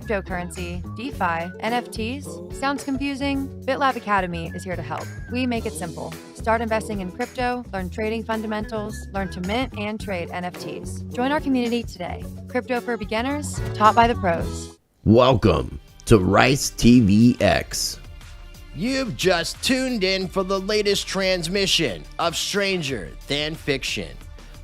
Cryptocurrency, DeFi, NFTs? Sounds confusing? BitLab Academy is here to help. We make it simple. Start investing in crypto, learn trading fundamentals, learn to mint and trade NFTs. Join our community today. Crypto for beginners, taught by the pros. Welcome to Rice TVX. You've just tuned in for the latest transmission of Stranger Than Fiction.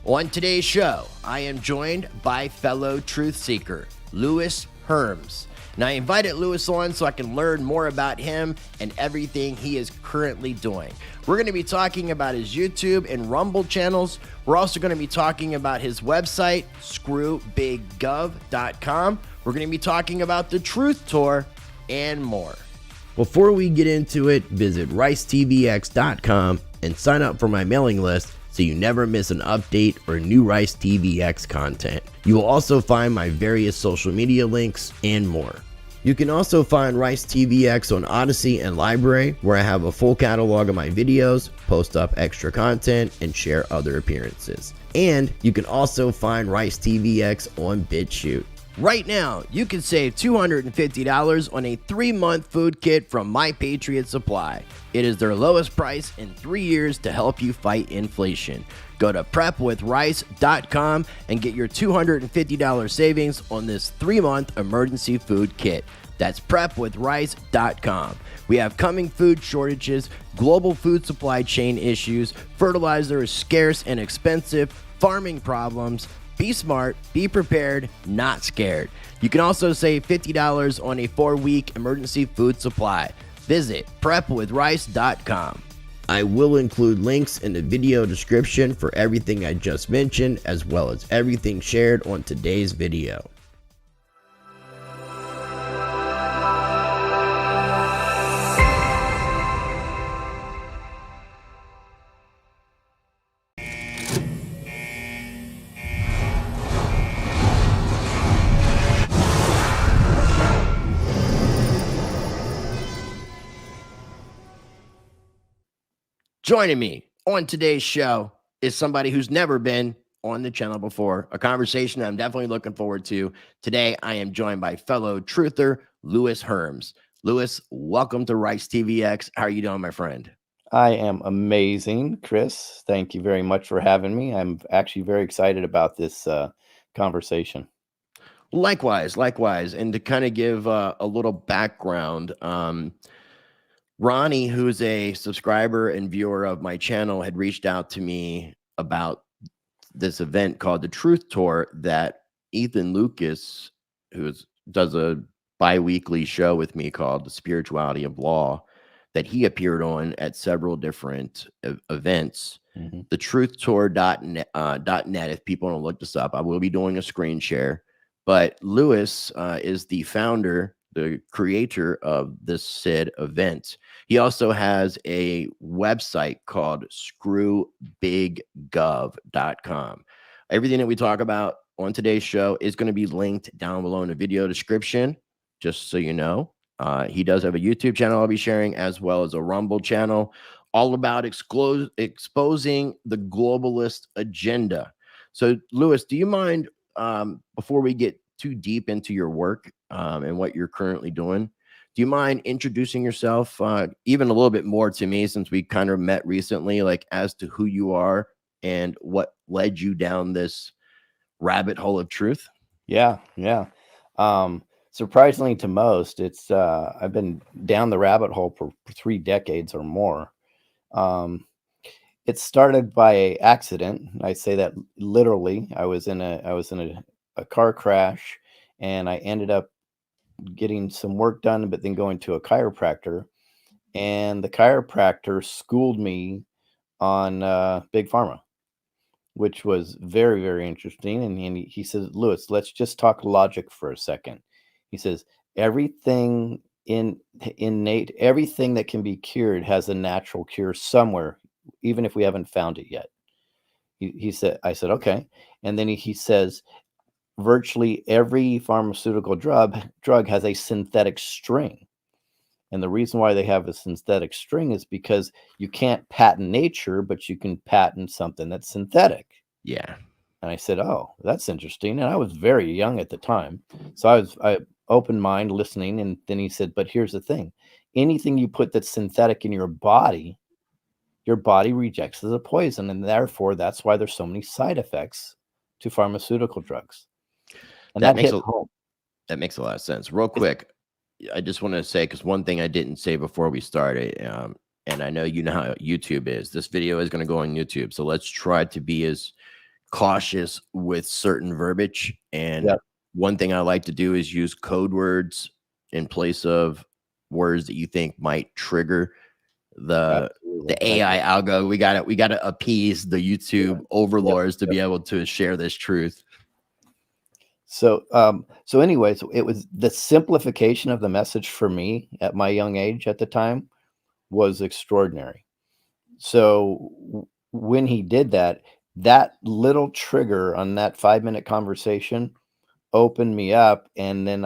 On today's show, I am joined by fellow Truth Seeker Lewis Herms. And I invited Lewis on so I can learn more about him and everything he is currently doing. We're going to be talking about his YouTube and Rumble channels. We're also going to be talking about his website, screwbiggov.com. We're going to be talking about the Truth Tour and more. Before we get into it, visit ricetvx.com and sign up for my mailing list so you never miss an update or new Rice TVX content. You will also find my various social media links and more. You can also find Rice TVX on Odyssey and Library, where I have a full catalog of my videos, post up extra content, and share other appearances. And you can also find Rice TVX on BitChute. Right now, you can save $250 on a 3-month food kit from My Patriot Supply. It is their lowest price in 3 years to help you fight inflation. Go to prepwithrice.com and get your $250 savings on this 3-month emergency food kit. That's prepwithrice.com. We have coming food shortages, global food supply chain issues, fertilizer is scarce and expensive, farming problems. Be smart, be prepared, not scared. You can also save $50 on a 4-week emergency food supply. Visit prepwithrice.com. I will include links in the video description for everything I just mentioned, as well as everything shared on today's video. Joining me on today's show is somebody who's never been on the channel before, a conversation I'm definitely looking forward to. Today, I am joined by fellow truther Lewis Herms. Lewis, welcome to Rice TVX. How are you doing, my friend? I am amazing, Chris. Thank you very much for having me. I'm actually very excited about this conversation. Likewise. And to kind of give a little background, Ronnie, who's a subscriber and viewer of my channel, had reached out to me about this event called the Truth Tour that Ethan Lucas, who does a bi-weekly show with me called The Spirituality of Law, that he appeared on at several different events. Mm-hmm. The truthtour.net, if people want to look this up, I will be doing a screen share. But Lewis is the founder, the creator of this said event. He also has a website called screwbiggov.com. Everything that we talk about on today's show is going to be linked down below in the video description, just so you know. He does have a YouTube channel I'll be sharing, as well as a Rumble channel, all about exposing the globalist agenda. So, Lewis, do you mind, before we get too deep into your work and what you're currently doing, do you mind introducing yourself even a little bit more to me, since we kind of met recently, like as to who you are and what led you down this rabbit hole of truth? Yeah. Surprisingly to most, it's I've been down the rabbit hole for 3 decades or more. It started by accident. I say that literally. I was in a car crash, and I ended up getting some work done, but then going to a chiropractor, and the chiropractor schooled me on big pharma, which was very, very interesting. And he says, Lewis, let's just talk logic for a second. He says, everything innate, everything that can be cured has a natural cure somewhere, even if we haven't found it yet. He said, I said, okay. And then he says, virtually every pharmaceutical drug has a synthetic string. And the reason why they have a synthetic string is because you can't patent nature, but you can patent something that's synthetic. Yeah. And I said, oh, that's interesting. And I was very young at the time. So open mind listening. And then he said, but here's the thing, anything you put that's synthetic in your body rejects as a poison. And therefore, that's why there's so many side effects to pharmaceutical drugs. And That that makes hit a home. that makes a lot of sense. Real quick, I just want to say, because one thing I didn't say before we started, and I know you know how YouTube is. This video is going to go on YouTube, so let's try to be as cautious with certain verbiage. And Yep. one thing I like to do is use code words in place of words that you think might trigger the Absolutely. AI algo. We got to appease the YouTube overlords to be able to share this truth. So, anyways, it was the simplification of the message for me at my young age at the time was extraordinary. So when he did that, that little trigger on that 5-minute conversation opened me up. And then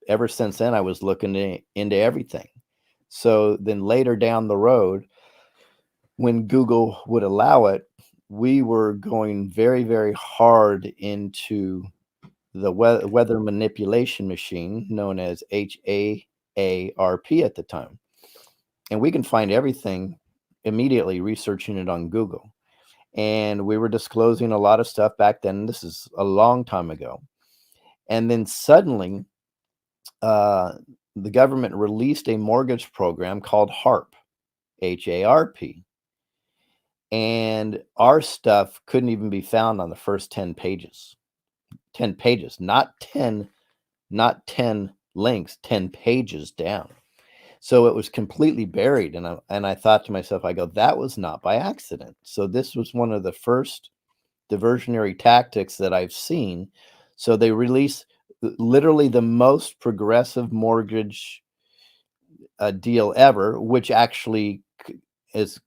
ever since then, I was looking into everything. So then later down the road, when Google would allow it, we were going very, very hard into the weather manipulation machine known as HAARP at the time. And we can find everything immediately researching it on Google. And we were disclosing a lot of stuff back then. This is a long time ago. And then suddenly, the government released a mortgage program called HARP, HARP. And our stuff couldn't even be found on the first 10 pages. 10 pages, not 10 links, 10 pages down. So it was completely buried. And I thought to myself, I go, that was not by accident. So this was one of the first diversionary tactics that I've seen. So they release literally the most progressive mortgage deal ever, which actually is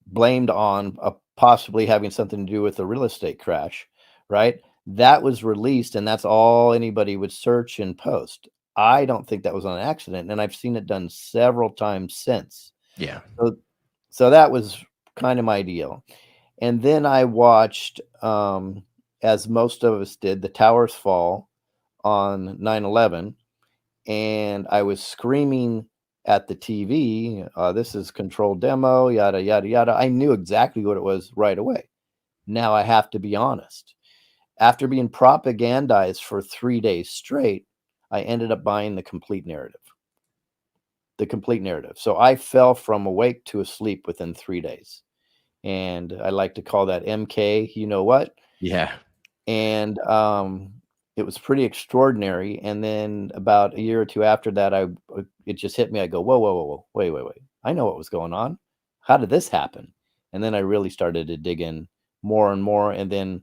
blamed on possibly having something to do with the real estate crash, right? That was released, and that's all anybody would search and post. I don't think that was on accident, and I've seen it done several times since. Yeah. So that was kind of my deal. And then I watched, as most of us did, the towers fall on 9/11, and I was screaming at the TV, this is controlled demo, yada, yada, yada. I knew exactly what it was right away. Now I have to be honest. After being propagandized for 3 days straight, I ended up buying the complete narrative. The complete narrative. So I fell from awake to asleep within 3 days. And I like to call that MK, you know what? Yeah. And it was pretty extraordinary. And then about a year or two after that, it just hit me. I go, whoa, whoa, whoa, whoa, wait. I know what was going on. How did this happen? And then I really started to dig in more and more. And then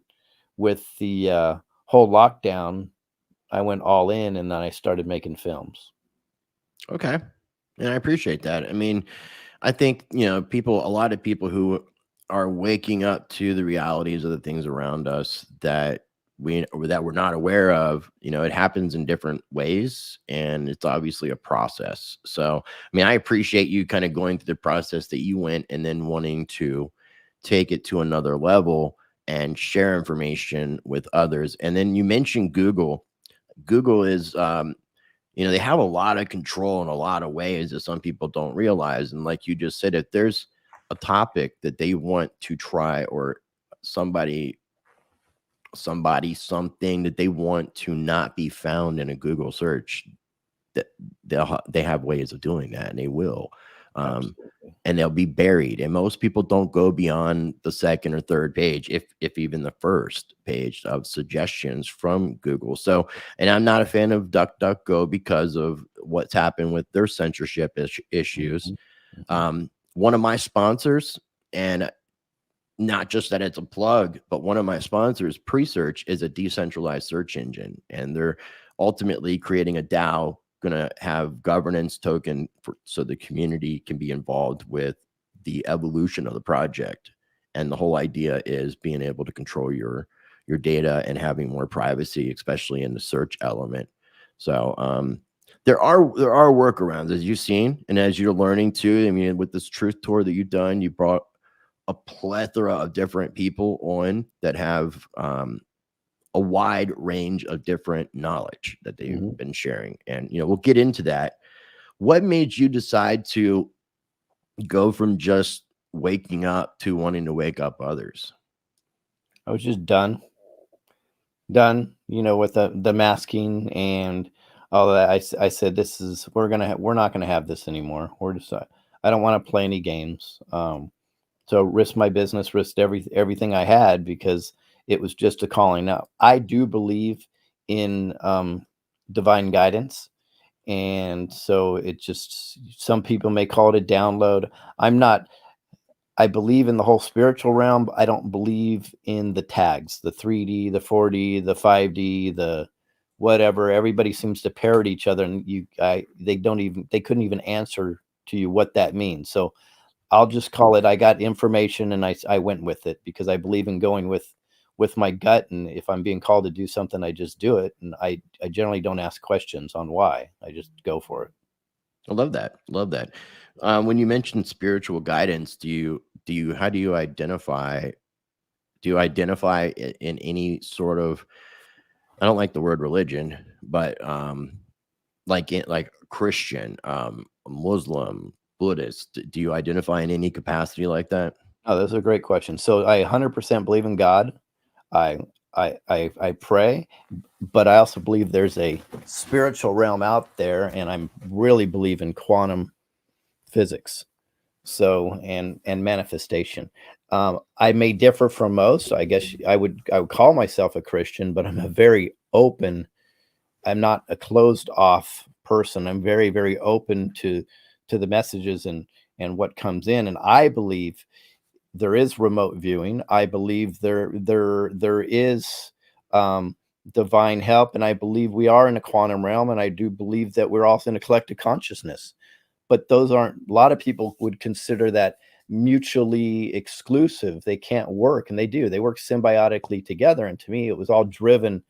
with the whole lockdown, I went all in, and then I started making films. Okay. And I appreciate that. I mean, I think, a lot of people who are waking up to the realities of the things around us that we're not aware of, it happens in different ways, and it's obviously a process. So, I mean, I appreciate you kind of going through the process that you went and then wanting to take it to another level and share information with others. And then you mentioned Google. Google is, they have a lot of control in a lot of ways that some people don't realize. And like you just said, if there's a topic that they want to try, or something that they want to not be found in a Google search, that they have ways of doing that, and they will. And they'll be buried. And most people don't go beyond the second or third page, if even the first page of suggestions from Google. So, and I'm not a fan of DuckDuckGo because of what's happened with their censorship issues. One of my sponsors, and not just that it's a plug, but one of my sponsors, Presearch, is a decentralized search engine, and they're ultimately creating a DAO, going to have governance token so the community can be involved with the evolution of the project. And the whole idea is being able to control your data and having more privacy, especially in the search element. So there are workarounds, as you've seen, and as you're learning too. I mean, with this truth tour that you've done, you brought a plethora of different people on that have a wide range of different knowledge that they've been sharing. And, we'll get into that. What made you decide to go from just waking up to wanting to wake up others? I was just done, with the masking and all that. I said, we're not gonna have this anymore. I don't want to play any games. So risk my business, risked everything I had, because it was just a calling out. I do believe in divine guidance. And so some people may call it a download. I believe in the whole spiritual realm, but I don't believe in the tags, the 3D, the 4D, the 5D, the whatever. Everybody seems to parrot each other, and they couldn't even answer to you what that means. So I'll just call it, I got information and I went with it, because I believe in going with my gut. And if I'm being called to do something, I just do it. And I generally don't ask questions on why. I just go for it. I love that. Love that. When you mentioned spiritual guidance, how do you identify in any sort of, I don't like the word religion, but like Christian, Muslim, Buddhist, do you identify in any capacity like that? Oh, that's a great question. So I 100% believe in God. I pray, but I also believe there's a spiritual realm out there, and I really believe in quantum physics. So and manifestation. I may differ from most. I guess I would call myself a Christian, but I'm a very open. I'm not a closed off person. I'm very, very open to the messages and what comes in. And I believe there is remote viewing. I believe there is divine help, and I believe we are in a quantum realm, and I do believe that we're also in a collective consciousness. But those aren't, a lot of people would consider that mutually exclusive. They can't work, and they work symbiotically together. And to me, it was all driven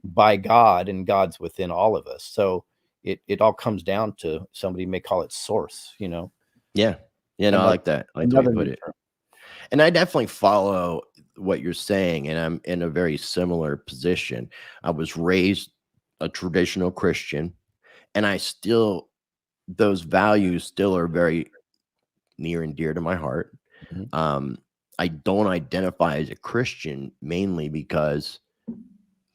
by God, and God's within all of us. So it all comes down to, somebody may call it source, Yeah. No, I like that. I like the way you put it. And I definitely follow what you're saying, and I'm in a very similar position. I was raised a traditional Christian, and those values still are very near and dear to my heart. I don't identify as a Christian, mainly because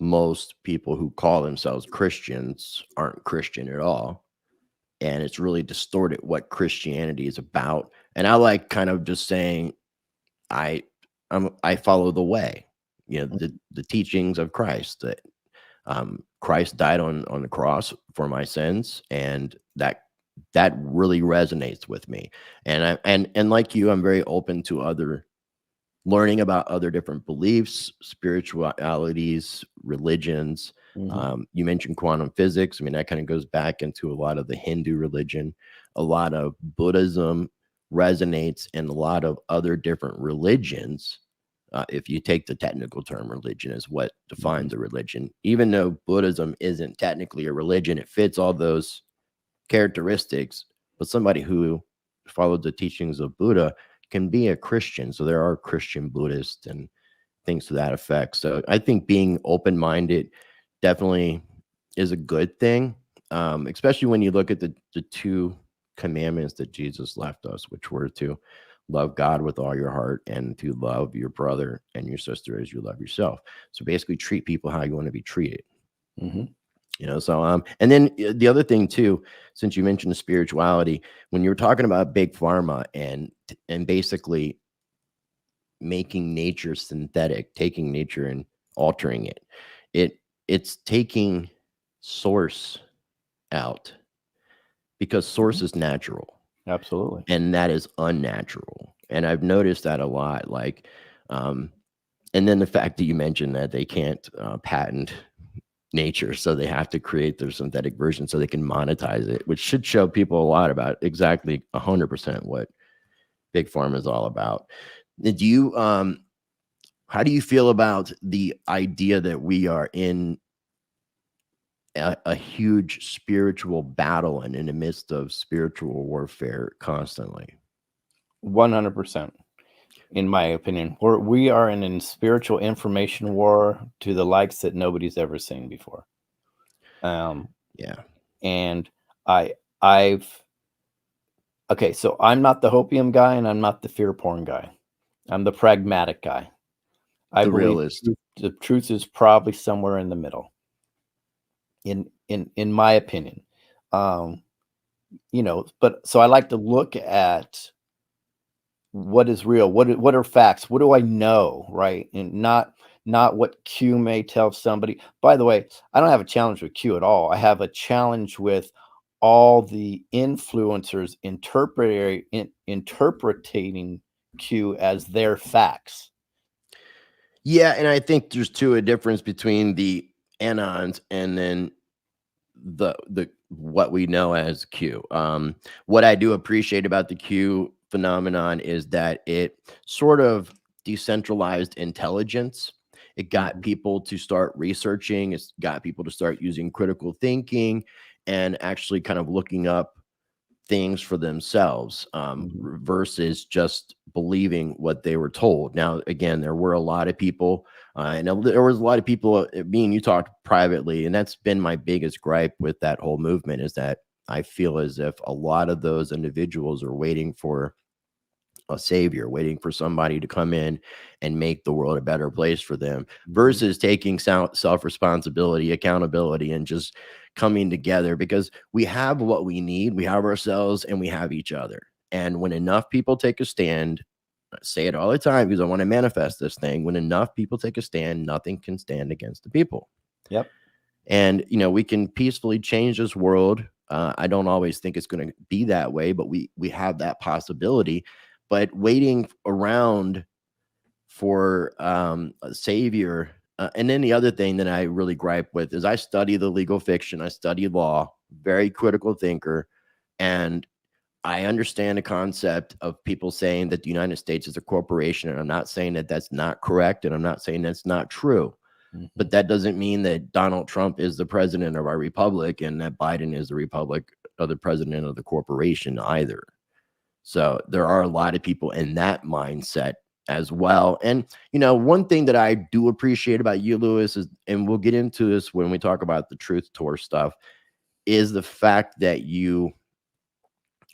most people who call themselves Christians aren't Christian at all. And it's really distorted what Christianity is about. And I like kind of just saying, I follow the way, the teachings of Christ, that Christ died on the cross for my sins, and that really resonates with me. And and like you, I'm very open to learning about other different beliefs, spiritualities, religions. You mentioned quantum physics. I mean, that kind of goes back into a lot of the Hindu religion. A lot of Buddhism resonates in a lot of other different religions. If you take the technical term, religion is what defines a religion. Even though Buddhism isn't technically a religion, it fits all those characteristics. But somebody who followed the teachings of Buddha can be a Christian. So there are Christian Buddhists and things to that effect. So I think being open-minded definitely is a good thing, especially when you look at the two commandments that Jesus left us, which were to love God with all your heart and to love your brother and your sister as you love yourself. So basically treat people how you want to be treated. So and then the other thing too, since you mentioned spirituality, when you're talking about big pharma and basically making nature synthetic, taking nature and altering it's taking source out, because source is natural. Absolutely. And that is unnatural. And I've noticed that a lot. Like, and then the fact that you mentioned that they can't patent nature, so they have to create their synthetic version so they can monetize it, which should show people a lot about exactly 100% what big pharma is all about. Do you, how do you feel about the idea that we are in a huge spiritual battle and in the midst of spiritual warfare constantly? 100%. in my opinion. We are in a spiritual information war to the likes that nobody's ever seen before. Yeah. And okay, so I'm not the hopium guy and I'm not the fear porn guy. I'm the pragmatic guy. I The believe realist. the truth is probably somewhere in the middle. In my opinion. But so I like to look at what is real, what are facts, what do I know, right? And not what Q may tell somebody. By the way, I don't have a challenge with Q at all. I have a challenge with all the influencers interpreting Q as their facts. Yeah, and I think there's a difference between the anons and then the what we know as Q. What I do appreciate about the Q phenomenon is that it sort of decentralized intelligence. It got people to start researching. It's got people to start using critical thinking and actually kind of looking up things for themselves versus just believing what they were told. Now, again, there were a lot of people, and there was a lot of people. Me and you talked privately, and that's been my biggest gripe with that whole movement is that I feel as if a lot of those individuals are waiting for a savior, waiting for somebody to come in and make the world a better place for them versus taking self-responsibility, accountability, and just coming together, because we have what we need. We have ourselves and we have each other. And when enough people take a stand, I say it all the time because I want to manifest this thing. When enough people take a stand, nothing can stand against the people. Yep. And, we can peacefully change this world. I don't always think it's going to be that way, but we have that possibility. But waiting around for a savior. And then the other thing that I really gripe with is I study the legal fiction. I study law, very critical thinker. And I understand the concept of people saying that the United States is a corporation. And I'm not saying that that's not correct. And I'm not saying that's not true. But that doesn't mean that Donald Trump is the president of our republic and that Biden is the president of the corporation either. So there are a lot of people in that mindset as well. And, one thing that I do appreciate about you, Lewis, is, and we'll get into this when we talk about the Truth Tour stuff, is the fact that you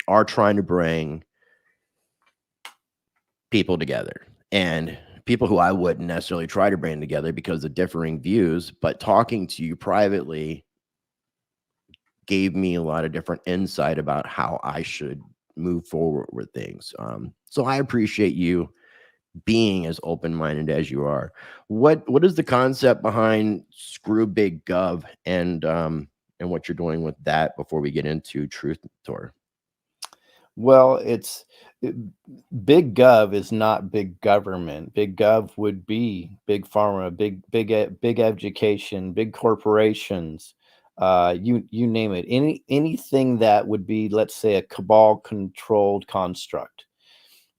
are trying to bring people together, and people who I wouldn't necessarily try to bring together because of differing views, but talking to you privately gave me a lot of different insight about how I should move forward with things. So I appreciate you being as open-minded as you are. What is the concept behind Screw Big Gov and what you're doing with that before we get into Truth Tour? Well, Big Gov is not big government. Big Gov would be big pharma, big education, big corporations, you name it. Anything that would be, let's say, a cabal controlled construct.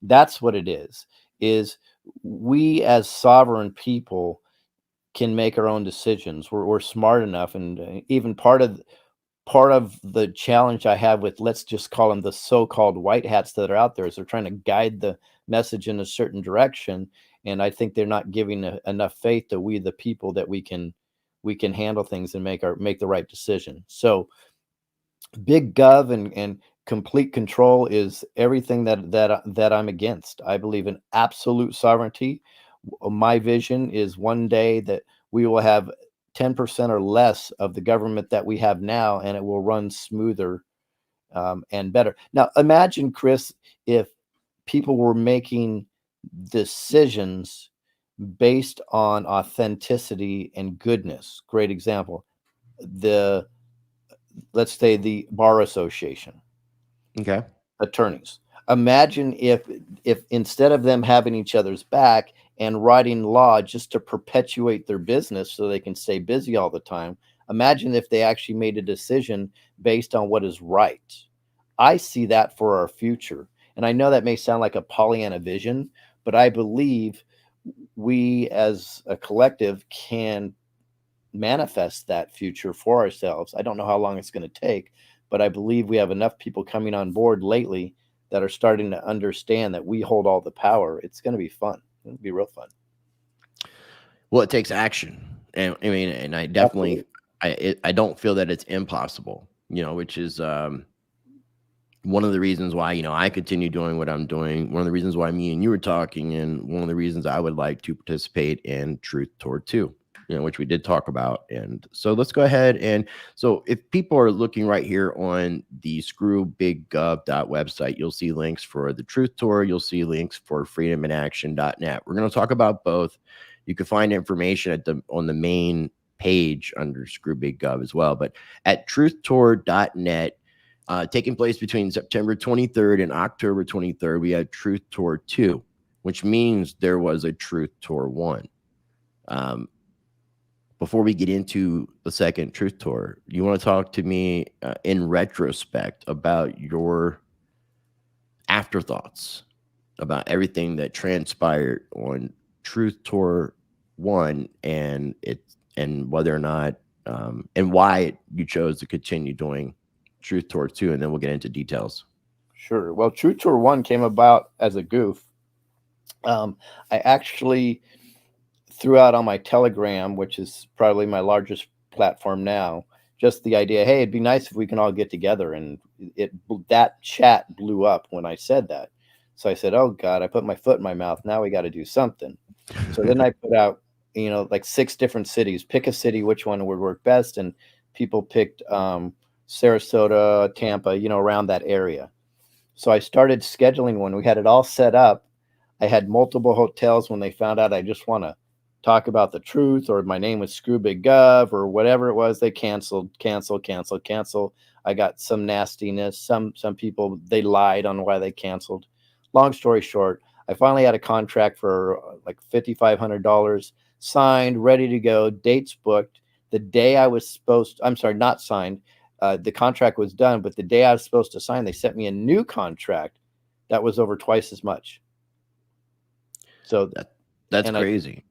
That's what it is we as sovereign people can make our own decisions. We're smart enough, and even part of the challenge I have with, let's just call them the so-called white hats that are out there, is they're trying to guide the message in a certain direction. And I think they're not giving enough faith that we, the people, that we can handle things and make the right decision. So Big Gov and complete control is everything that I'm against. I believe in absolute sovereignty. My vision is one day that we will have 10% or less of the government that we have now, and it will run smoother and better. Now, imagine, Chris, if people were making decisions based on authenticity and goodness. Great example. Let's say the Bar Association. Okay. Attorneys. Imagine if instead of them having each other's back and writing law just to perpetuate their business so they can stay busy all the time, imagine if they actually made a decision based on what is right. I see that for our future. And I know that may sound like a Pollyanna vision, but I believe we as a collective can manifest that future for ourselves. I don't know how long it's going to take, but I believe we have enough people coming on board lately that are starting to understand that we hold all the power, it's going to be fun. It'll be real fun. Well, it takes action, and I mean, and I definitely, I don't feel that it's impossible, which is one of the reasons why, I continue doing what I'm doing. One of the reasons why me and you were talking, and one of the reasons I would like to participate in Truth Tour 2, which we did talk about. And so let's go ahead. And so if people are looking right here on the screwbiggov.website, you'll see links for the Truth Tour. You'll see links for freedominaction.net. We're going to talk about both. You can find information on the main page under Screw Big Gov as well. But at truthtour.net, taking place between September 23rd and October 23rd, we had Truth Tour 2, which means there was a Truth Tour 1. Before we get into the second Truth Tour, you want to talk to me in retrospect about your afterthoughts about everything that transpired on Truth Tour 1 and whether or not and why you chose to continue doing Truth Tour 2, and then we'll get into details. Sure. Well, Truth Tour 1 came about as a goof. I actually threw out on my Telegram, which is probably my largest platform now, just the idea, hey, it'd be nice if we can all get together. And that chat blew up when I said that. So I said, oh God, I put my foot in my mouth. Now we got to do something. So then I put out, like 6 different cities, pick a city, which one would work best. And people picked Sarasota, Tampa, around that area. So I started scheduling one. We had it all set up. I had multiple hotels. When they found out I just want to talk about the truth, or my name was Screw Big Gov, or whatever it was, they cancel. I got some nastiness. Some people, they lied on why they canceled. Long story short, I finally had a contract for like $5,500 signed, ready to go, dates booked. The day I was not signed. The contract was done, but the day I was supposed to sign, they sent me a new contract that was over twice as much. So that's crazy.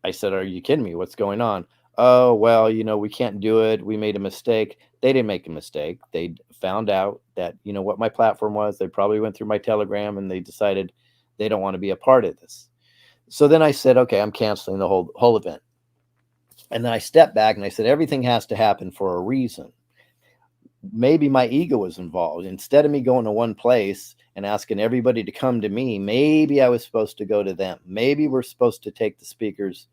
I said, are you kidding me? What's going on? Oh, well, we can't do it. We made a mistake. They didn't make a mistake. They found out that, what my platform was. They probably went through my Telegram and they decided they don't want to be a part of this. So then I said, okay, I'm canceling the whole event. And then I stepped back and I said, everything has to happen for a reason. Maybe my ego was involved. Instead of me going to one place and asking everybody to come to me, maybe I was supposed to go to them. Maybe we're supposed to take the speakers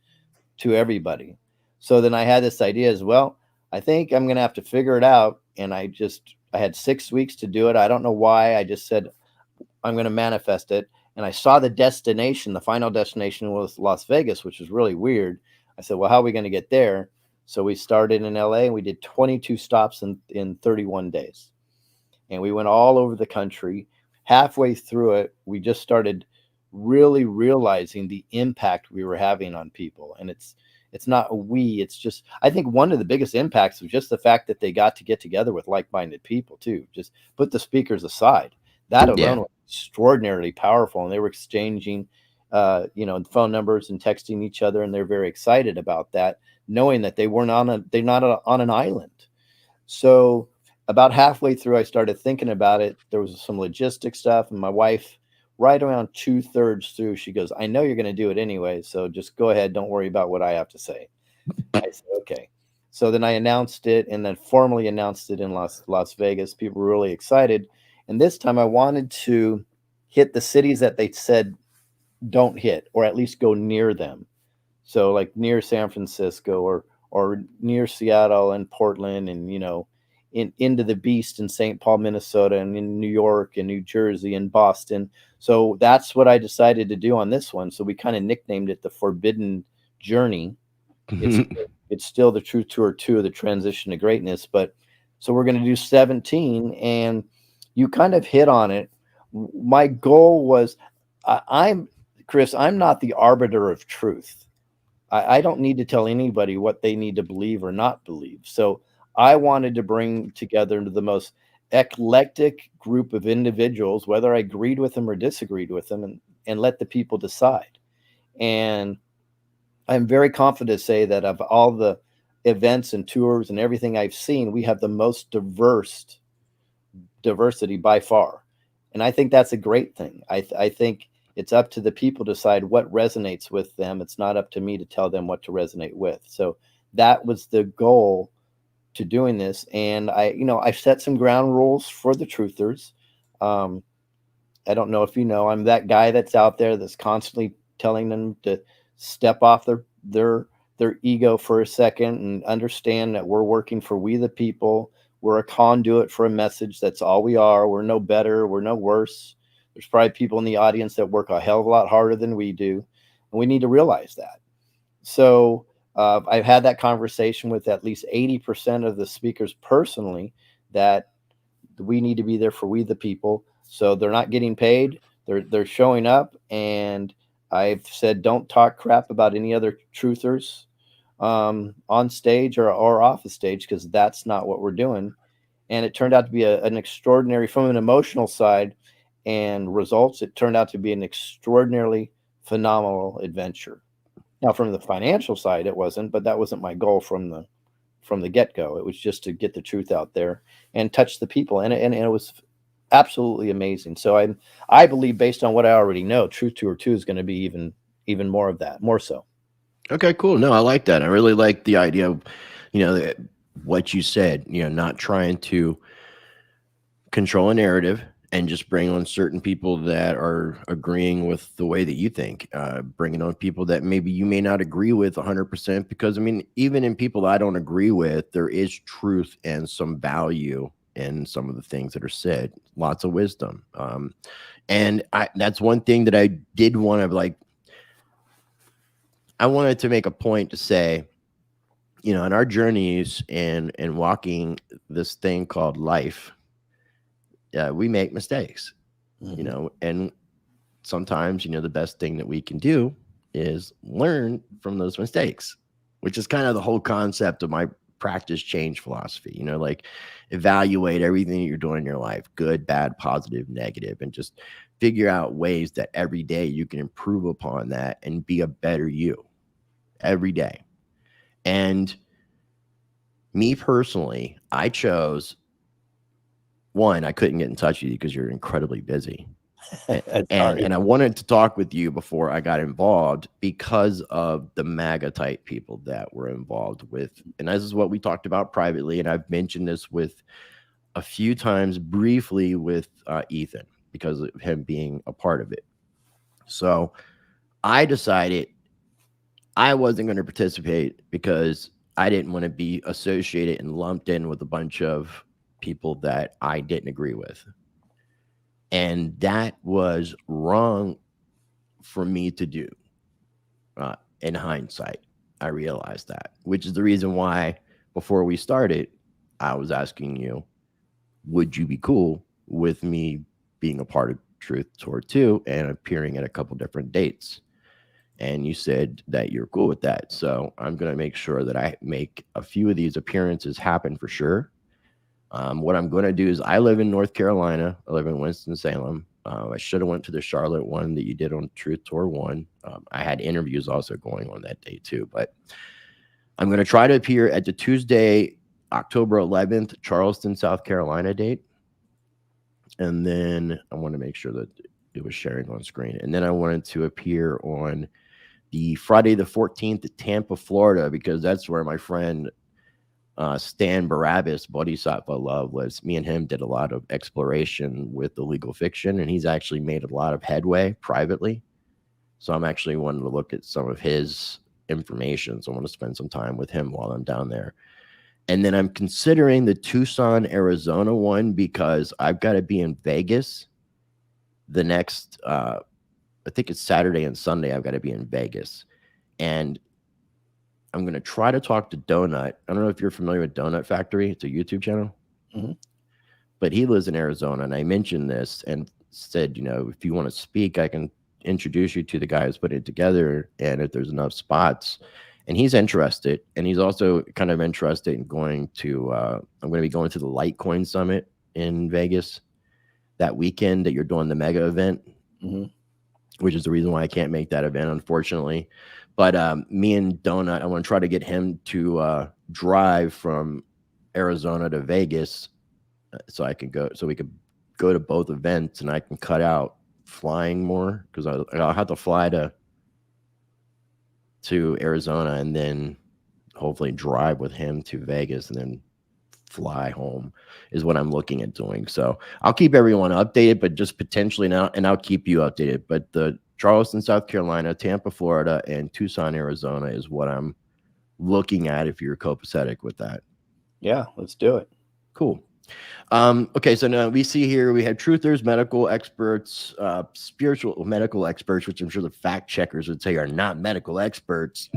to everybody. So then I had this idea as well. I think I'm going to have to figure it out. And I had 6 weeks to do it. I don't know why. I just said, I'm going to manifest it. And I saw the destination. The final destination was Las Vegas, which was really weird. I said, well, how are we going to get there? So we started in LA and we did 22 stops in 31 days. And we went all over the country. Halfway through it, we just started really realizing the impact we were having on people. And it's not it's just, I think one of the biggest impacts was just the fact that they got to get together with like-minded people too. Just put the speakers aside. That alone was extraordinarily powerful. And they were exchanging, phone numbers and texting each other. And they're very excited about that, knowing that they're not on an island. So about halfway through, I started thinking about it. There was some logistic stuff, and my wife, right around 2/3 through, she goes, I know you're going to do it anyway, so just go ahead. Don't worry about what I have to say. I said, okay. So then I announced it, and then formally announced it in Las Vegas. People were really excited. And this time I wanted to hit the cities that they said don't hit, or at least go near them. So like near San Francisco or near Seattle and Portland, and into the beast in St. Paul, Minnesota, and in New York and New Jersey and Boston. So that's what I decided to do on this one. So we kind of nicknamed it the Forbidden Journey. It's still the Truth Tour 2, the Transition to Greatness. But so we're going to do 17, and you kind of hit on it. My goal was, Chris, I'm not the arbiter of truth. I don't need to tell anybody what they need to believe or not believe. So I wanted to bring together the most eclectic group of individuals, whether I agreed with them or disagreed with them, and let the people decide. And I'm very confident to say that of all the events and tours and everything I've seen, we have the most diversity by far. And I think that's a great thing. I think it's up to the people to decide what resonates with them. It's not up to me to tell them what to resonate with. So that was the goal to doing this. And I've set some ground rules for the truthers. I don't know if you know, I'm that guy that's out there that's constantly telling them to step off their ego for a second and understand that we're working for we the people. We're a conduit for a message. That's all we are. We're no better. We're no worse. There's probably people in the audience that work a hell of a lot harder than we do. And we need to realize that. So I've had that conversation with at least 80% of the speakers personally, that we need to be there for we the people. So they're not getting paid. They're showing up. And I've said, don't talk crap about any other truthers on stage or off the stage, because that's not what we're doing. And it turned out to be an extraordinary, from an emotional side and results, it turned out to be an extraordinarily phenomenal adventure. Now, from the financial side, it wasn't, but that wasn't my goal from the get-go. It was just to get the truth out there and touch the people. And it was absolutely amazing. So I believe, based on what I already know, Truth Tour 2 is going to be even more of that, more so. Okay, cool. No, I like that. I really like the idea of, what you said, not trying to control a narrative and just bring on certain people that are agreeing with the way that you think, bringing on people that maybe you may not agree with 100%, because even in people that I don't agree with, there is truth and some value in some of the things that are said, lots of wisdom. And that's one thing that I did want to I wanted to make a point to say, in our journeys and walking this thing called life, we make mistakes, and sometimes, the best thing that we can do is learn from those mistakes, which is kind of the whole concept of my practice change philosophy, evaluate everything that you're doing in your life, good, bad, positive, negative, and just figure out ways that every day you can improve upon that and be a better you every day. And me personally, I chose one, I couldn't get in touch with you because you're incredibly busy. and I wanted to talk with you before I got involved because of the MAGA type people that were involved with. And this is what we talked about privately. And I've mentioned this with a few times briefly with Ethan because of him being a part of it. So I decided I wasn't going to participate because I didn't want to be associated and lumped in with a bunch of people that I didn't agree with. And that was wrong for me to do. In hindsight, I realized that, which is the reason why before we started, I was asking you, would you be cool with me being a part of Truth Tour 2 and appearing at a couple different dates? And you said that you're cool with that. So I'm going to make sure that I make a few of these appearances happen for sure. What I'm going to do is I live in North Carolina. I live in Winston-Salem. I should have went to the Charlotte one that you did on Truth Tour 1. I had interviews also going on that day too. But I'm going to try to appear at the Tuesday, October 11th, Charleston, South Carolina date. And then I want to make sure that it was sharing on screen. And then I wanted to appear on the Friday the 14th at Tampa, Florida, because that's where my friend Stan Barabbas, Bodhisattva Love, lives. Me and him did a lot of exploration with the legal fiction, and he's actually made a lot of headway privately. So I'm actually wanting to look at some of his information. So I want to spend some time with him while I'm down there. And then I'm considering the Tucson, Arizona one because I've got to be in Vegas the next I think it's Saturday and Sunday. I've got to be in Vegas, and I'm going to try to talk to Donut. I don't know if you're familiar with Donut Factory. It's a YouTube channel, but he lives in Arizona. And I mentioned this and said, if you want to speak, I can introduce you to the guy who's putting it together. And if there's enough spots, and he's interested, and he's also kind of interested in going to, I'm going to be going to the Litecoin Summit in Vegas that weekend that you're doing the mega event, which is the reason why I can't make that event, unfortunately. But me and Donut, I want to try to get him to drive from Arizona to Vegas so I can go, so we could go to both events and I can cut out flying more, because I'll have to fly to Arizona and then hopefully drive with him to Vegas and then fly home is what I'm looking at doing. So I'll keep everyone updated, but just potentially now, and I'll keep you updated. But the Charleston, South Carolina, Tampa, Florida, and Tucson, Arizona is what I'm looking at if you're copacetic with that. Yeah, let's do it. Cool. Okay, so now we see here we have truthers, medical experts, spiritual medical experts, which I'm sure the fact checkers would say are not medical experts.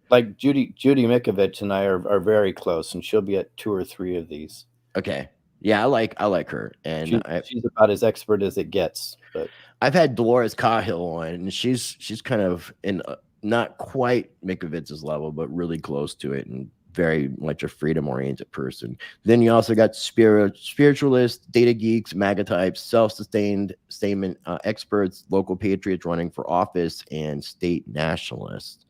Like Judy Mikovich and I are very close, and she'll be at 2 or 3 of these. Okay, yeah, I like her, and she's about as expert as it gets. But I've had Dolores Cahill on, and she's kind of in not quite Mikovich's level, but really close to it, and very much a freedom-oriented person. Then you also got spiritualists, data geeks, MAGA types, self-sustained statement experts, local patriots running for office, and state nationalists.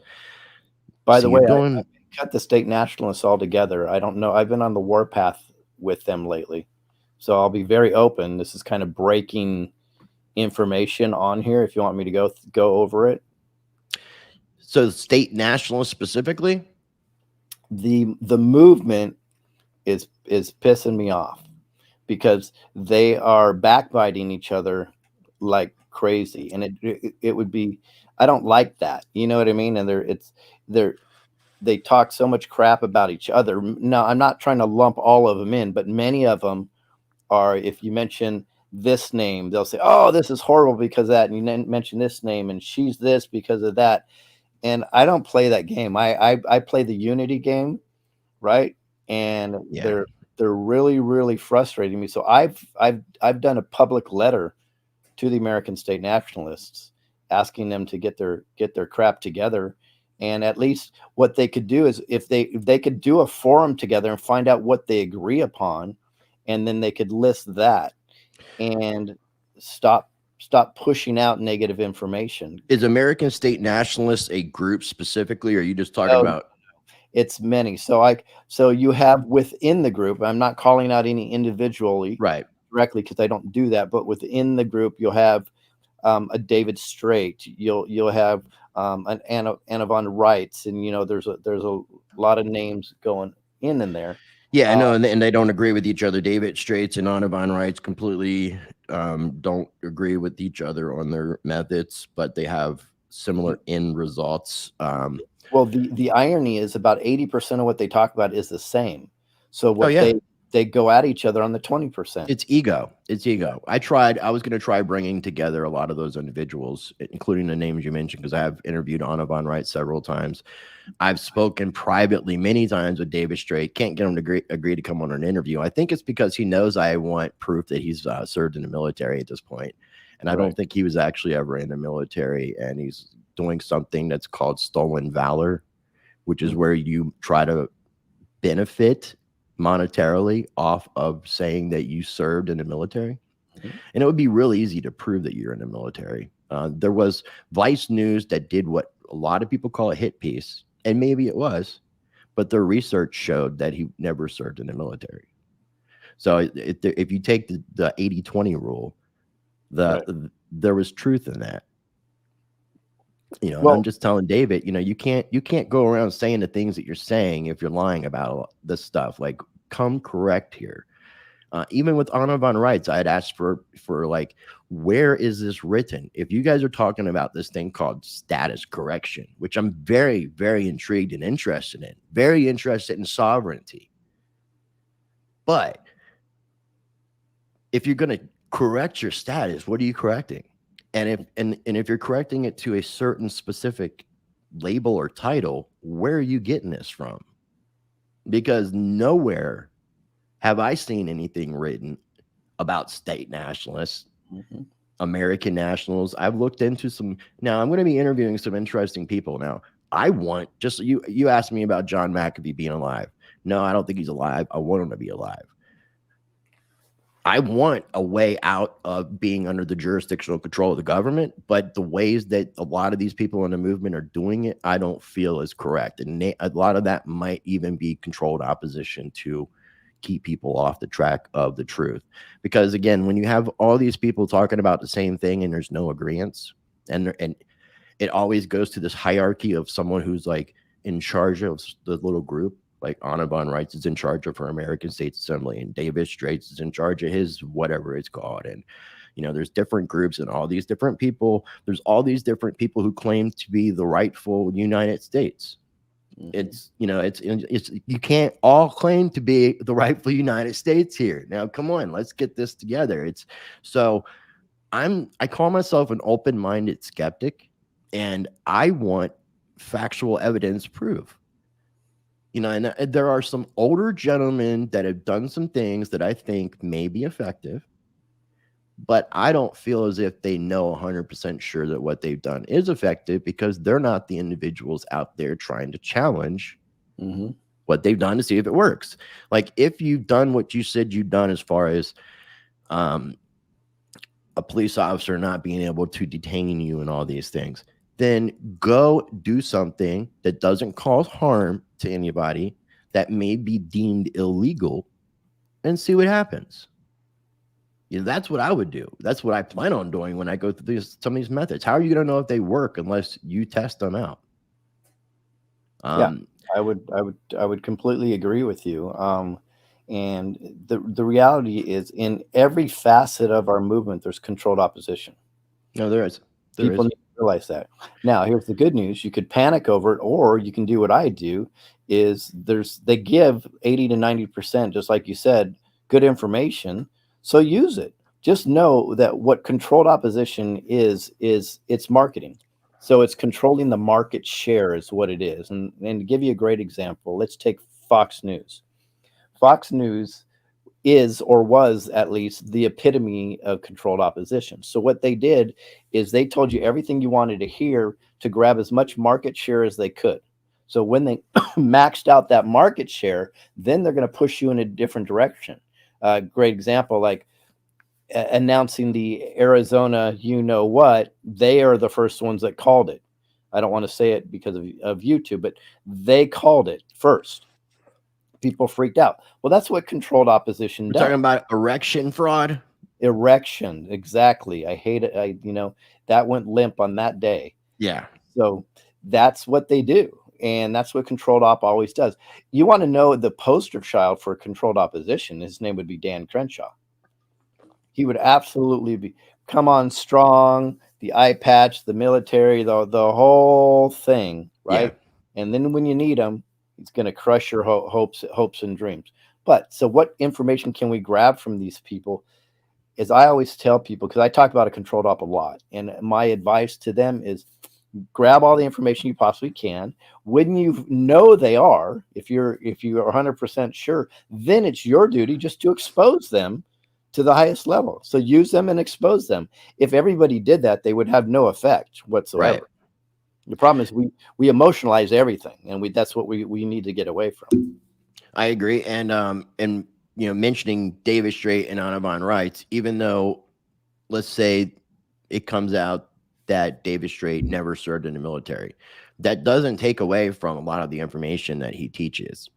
By the way, I cut the state nationalists all together. I don't know. I've been on the warpath with them lately, so I'll be very open. This is kind of breaking information on here. If you want me to go over it. So state nationalists specifically? The movement is pissing me off because they are backbiting each other like crazy, and it would be, I don't like that, you know what I mean? And they talk so much crap about each other. Now, I'm not trying to lump all of them in, but many of them are, if you mention this name, they'll say, oh, this is horrible because of that, and you then mention this name and she's this because of that. And I don't play that game. I play the unity game, right? And they're really, really frustrating me. So I've done a public letter to the American state nationalists asking them to get their crap together. And at least what they could do is if they could do a forum together and find out what they agree upon, and then they could list that and stop pushing out negative information. Is American State Nationalists a group specifically, or are you just talking about? It's many. So you have within the group, I'm not calling out any individually directly because I don't do that, but within the group, you'll have a David Straight, you'll have an Anna von Reitz, and you know there's a lot of names going in there. Yeah, I know, and they don't agree with each other. David Straits and Anna von Reitz completely don't agree with each other on their methods, but they have similar end results. Well, the irony is about 80% of what they talk about is the same. So what they go at each other on the 20%. It's ego. I was going to try bringing together a lot of those individuals, including the names you mentioned, because I have interviewed Anna von Reitz several times. I've spoken privately many times with David Straight. Can't get him to agree to come on an interview. I think it's because he knows I want proof that he's served in the military at this point. And I don't think he was actually ever in the military. And he's doing something that's called stolen valor, which is where you try to benefit monetarily off of saying that you served in the military. And it would be really easy to prove that you're in the military. There was Vice News that did what a lot of people call a hit piece, and maybe it was, but their research showed that he never served in the military. So if you take the 80-20 rule, there was truth in that. You know, I'm just telling David, you know, you can't go around saying the things that you're saying if you're lying about this stuff. Like, come correct here. Even with Anna von Reitz, I had asked for like, where is this written? If you guys are talking about this thing called status correction, which I'm very, very intrigued and interested in, very interested in sovereignty. But if you're going to correct your status, what are you correcting? And if you're correcting it to a certain specific label or title, where are you getting this from? Because nowhere have I seen anything written about state nationalists, American nationals. I've looked into some. Now I'm going to be interviewing some interesting people. Now I want, just you asked me about John McAfee being alive. No, I don't think he's alive. I want him to be alive. I want a way out of being under the jurisdictional control of the government, but the ways that a lot of these people in the movement are doing it, I don't feel is correct. And a lot of that might even be controlled opposition to keep people off the track of the truth. Because again, when you have all these people talking about the same thing and there's no agreements, and it always goes to this hierarchy of someone who's like in charge of the little group. Like Audubon Writes is in charge of her American States Assembly, and David Straits is in charge of his whatever it's called. And there's different groups and all these different people. There's all these different people who claim to be the rightful United States. It's you can't all claim to be the rightful United States here. Now, come on, let's get this together. I call myself an open-minded skeptic, and I want factual evidence proof. And there are some older gentlemen that have done some things that I think may be effective, but I don't feel as if they know 100% sure that what they've done is effective, because they're not the individuals out there trying to challenge what they've done to see if it works. Like, if you've done what you said you've done as far as a police officer not being able to detain you and all these things, then go do something that doesn't cause harm to anybody that may be deemed illegal and see what happens. That's what I would do. That's what I plan on doing when I go through some of these methods. How are you going to know if they work unless you test them out? Yeah, I would completely agree with you. And the reality is, in every facet of our movement, there's controlled opposition. No, there is. People need to realize that. Now, here's the good news. You could panic over it, or you can do what I do, is they give 80 to 90%, just like you said, good information. So use it. Just know that what controlled opposition is it's marketing. So it's controlling the market share is what it is. And to give you a great example, let's take Fox News. Fox News is, or was at least, the epitome of controlled opposition. So what they did is they told you everything you wanted to hear to grab as much market share as they could. So when they maxed out that market share, then they're going to push you in a different direction. Great example, like announcing the Arizona, they are the first ones that called it. I don't want to say it because of YouTube, but they called it first. People freaked out. Well, that's what controlled opposition does. We're talking about erection fraud. Erection, exactly. I hate it. That went limp on that day. Yeah. So that's what they do. And that's what controlled op always does. You want to know the poster child for controlled opposition? His name would be Dan Crenshaw. He would absolutely be come on strong, the eye patch, the military, the whole thing, right? Yeah. And then when you need him, he's going to crush your hopes and dreams. But so what information can we grab from these people? Is I always tell people, because I talk about a controlled op a lot, and my advice to them is, grab all the information you possibly can. When you know they are, if you are 100% sure, then it's your duty just to expose them to the highest level. So use them and expose them. If everybody did that, they would have no effect whatsoever. Right. The problem is we emotionalize everything, and that's what we need to get away from. I agree. And mentioning David Straight and Audubon Writes, even though, let's say it comes out that David Straight never served in the military, that doesn't take away from a lot of the information that he teaches.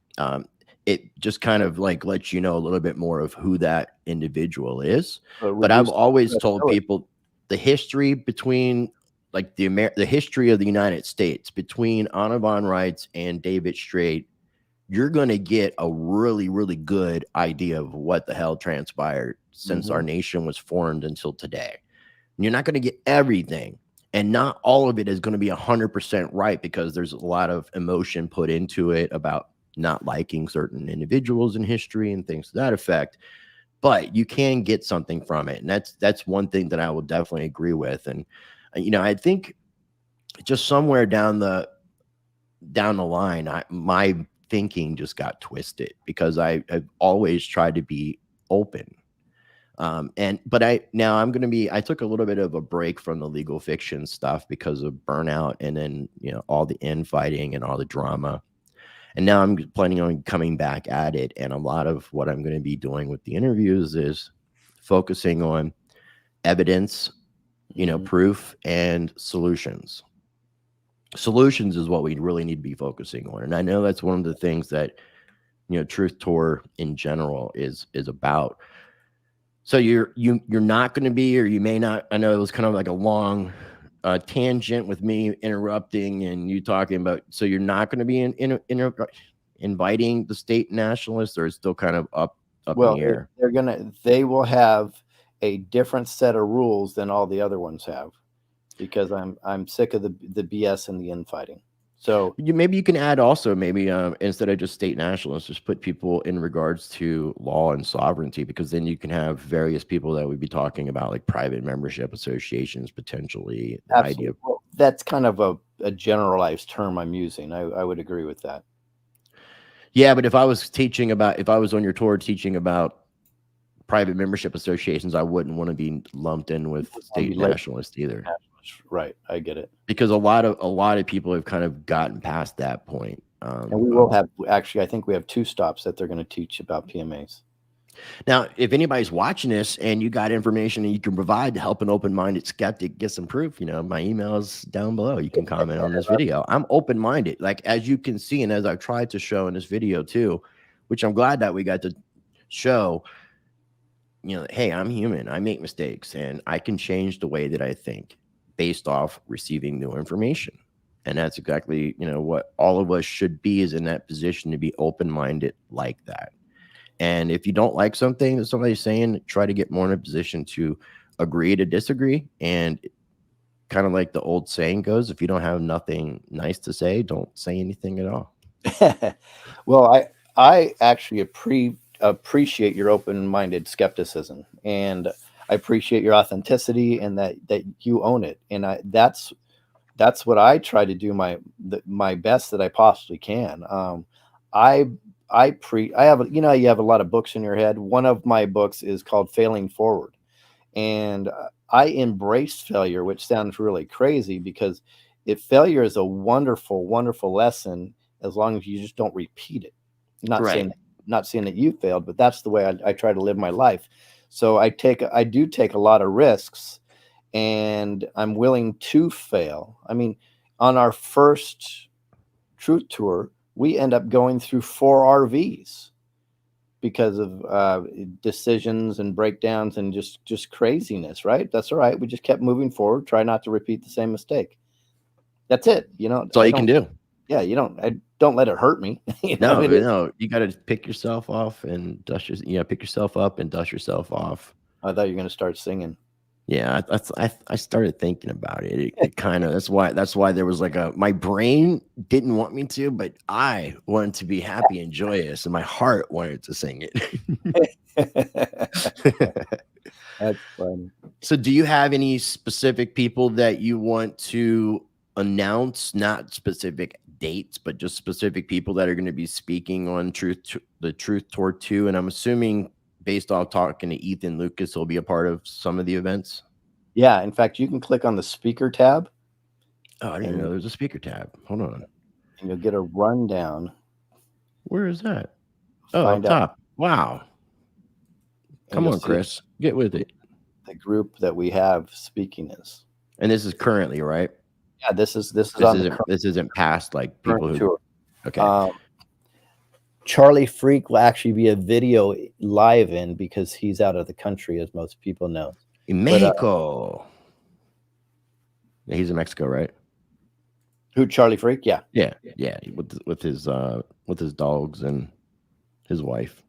It just kind of like lets you know a little bit more of who that individual is. But I've always told people the history between, like, the history of the United States between Audubon Writes and David Straight, you're going to get a really, really good idea of what the hell transpired since our nation was formed until today. You're not going to get everything, and not all of it is going to be 100% right, because there's a lot of emotion put into it about not liking certain individuals in history and things to that effect. But you can get something from it, and that's one thing that I will definitely agree with. And I think just somewhere down the line, my thinking just got twisted, because I've always tried to be open. But I took a little bit of a break from the legal fiction stuff because of burnout, and then, all the infighting and all the drama. And now I'm planning on coming back at it. And a lot of what I'm going to be doing with the interviews is focusing on evidence, proof, and solutions. Solutions is what we really need to be focusing on. And I know that's one of the things that Truth Tour in general is about. So you're not going to be, or you may not. I know it was kind of like a long tangent with me interrupting and you talking about. So you're not going to be inviting the state nationalists, or it's still kind of up in Well, the air. they will have a different set of rules than all the other ones have, because I'm sick of the BS and the infighting. So Maybe you can add also, maybe instead of just state nationalists, just put people in regards to law and sovereignty, because then you can have various people that would be talking about like private membership associations, potentially. The idea of, well, that's kind of a generalized term I'm using. I would agree with that. yeah, but if I was on your tour teaching about private membership associations, I wouldn't want to be lumped in with state nationalists either. Right, I get it. Because a lot of people have kind of gotten past that point. And we will have, actually, I think we have 2 stops that they're going to teach about PMAs. Now, if anybody's watching this and you got information that you can provide to help an open-minded skeptic get some proof, my email is down below. You can comment on this video. I'm open-minded, like as you can see, and as I've tried to show in this video too, which I'm glad that we got to show. Hey, I'm human. I make mistakes, and I can change the way that I think based off receiving new information. And that's exactly, what all of us should be, is in that position to be open-minded like that. And if you don't like something that somebody's saying, try to get more in a position to agree to disagree. And kind of like the old saying goes, if you don't have nothing nice to say, don't say anything at all. Well, I actually appreciate your open-minded skepticism, and I appreciate your authenticity, and that you own it. And that's what I try to do my best that I possibly can. I have, you have a lot of books in your head. One of my books is called Failing Forward. And I embrace failure, which sounds really crazy, because failure is a wonderful, wonderful lesson, as long as you just don't repeat it. Not saying that you failed, but that's the way I try to live my life. So I do take a lot of risks, and I'm willing to fail. I mean, on our first Truth Tour, we end up going through 4 RVs because of decisions and breakdowns and just craziness, right? That's all right. We just kept moving forward, try not to repeat the same mistake. That's it. That's all you can do. Yeah, I don't let it hurt me. No, you got to pick yourself off and pick yourself up and dust yourself off. I thought you were going to start singing. Yeah, I started thinking about it. It kind of, that's why there was like my brain didn't want me to, but I wanted to be happy and joyous, and my heart wanted to sing it. That's funny. So do you have any specific people that you want to announce, not specific dates, but just specific people that are going to be speaking on the Truth Tour 2? And I'm assuming, based off talking to Ethan Lucas, will be a part of some of the events. Yeah, in fact, you can click on the speaker tab. Oh, I didn't know there's a speaker tab. Hold on. And you'll get a rundown. Where is that? Oh, up top. Wow. Come on, Chris. Get with it. The group that we have speaking is. And this is currently, right? Yeah, this isn't past like people who tour. Okay. Charlie Freak will actually be a video live in, because he's out of the country, as most people know. In Mexico. Yeah, he's in Mexico, right? Who, Charlie Freak? Yeah. Yeah. With his dogs and his wife.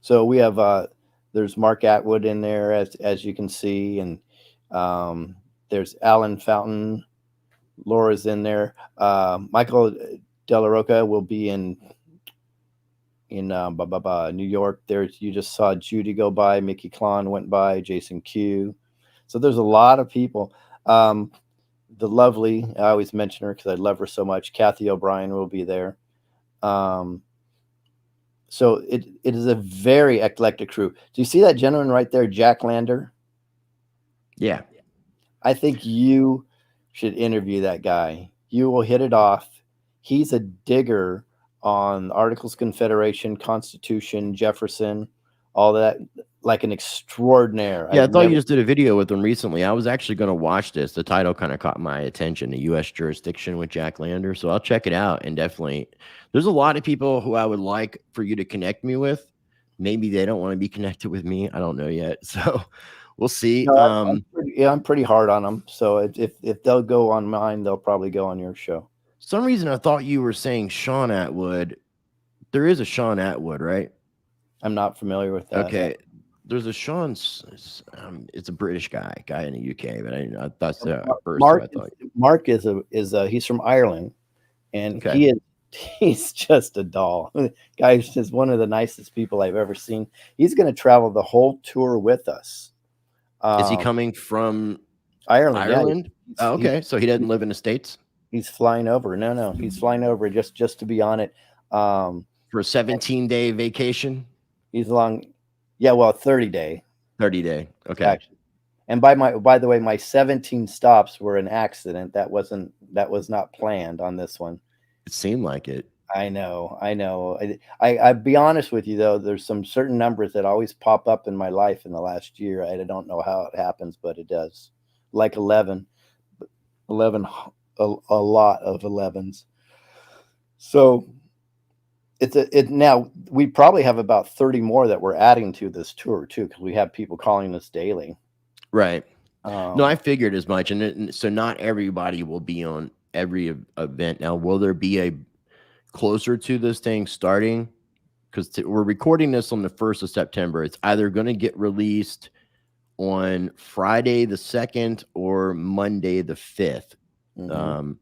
So we have there's Mark Atwood in there, as you can see, and there's Alan Fountain. Laura's in there. Michael De La Roca will be in New York. You just saw Judy go by, Mickey Klon went by, Jason Q. So there's a lot of people. The lovely, I always mention her because I love her so much, Kathy O'Brien will be there. So it is a very eclectic crew. Do you see that gentleman right there, Jack Lander? Yeah. I think you should interview that guy. You will hit it off. He's a digger on Articles of Confederation, Constitution, Jefferson, all that. like an extraordinaire. Yeah, I I've thought you never, just did a video with him recently. I was actually going to watch this. The title kind of caught my attention, the U.S. Jurisdiction with Jack Lander. So I'll check it out. And definitely, there's a lot of people who I would like for you to connect me with. Maybe they don't want to be connected with me. I don't know yet. So we'll see. no, I'm pretty hard on them. So if they'll go on mine, they'll probably go on your show. Some reason I thought you were saying Sean Atwood. There is a Sean Atwood, right? I'm not familiar with that. Okay. There's a Sean, it's a British guy in the UK, but I thought that first. Mark is he's from Ireland, and he's just a doll. Guy's just one of the nicest people I've ever seen. He's going to travel the whole tour with us. Is he coming from Ireland? Yeah. Okay, so he doesn't live in the States. He's flying over. No, he's flying over just to be on it. For a 17-day vacation. He's long. Yeah, well, 30-day. 30-day. Okay. Actually. And by the way, my 17 stops were an accident. That was not planned on this one. It seemed like it. I know. I'll be honest with you though. There's some certain numbers that always pop up in my life in the last year. I don't know how it happens, but it does. Like 11, a lot of 11s. So now we probably have about 30 more that we're adding to this tour too, because we have people calling us daily. Right. No, I figured as much. And so not everybody will be on every event. Now, will there be a closer to this thing starting? Because we're recording this on the 1st of September. It's either going to get released on Friday the 2nd or Monday the 5th. Mm-hmm.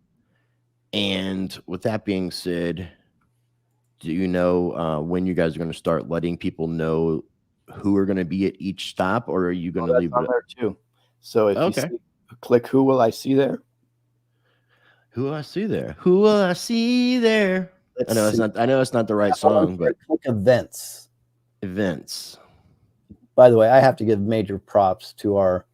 And with that being said, do you know when you guys are going to start letting people know who are going to be at each stop, or are you going to leave it there too? So if you click who will I see there? Who will I see there? Who will I see there? I know it's not the right song, but click events. Events. By the way, I have to give major props to our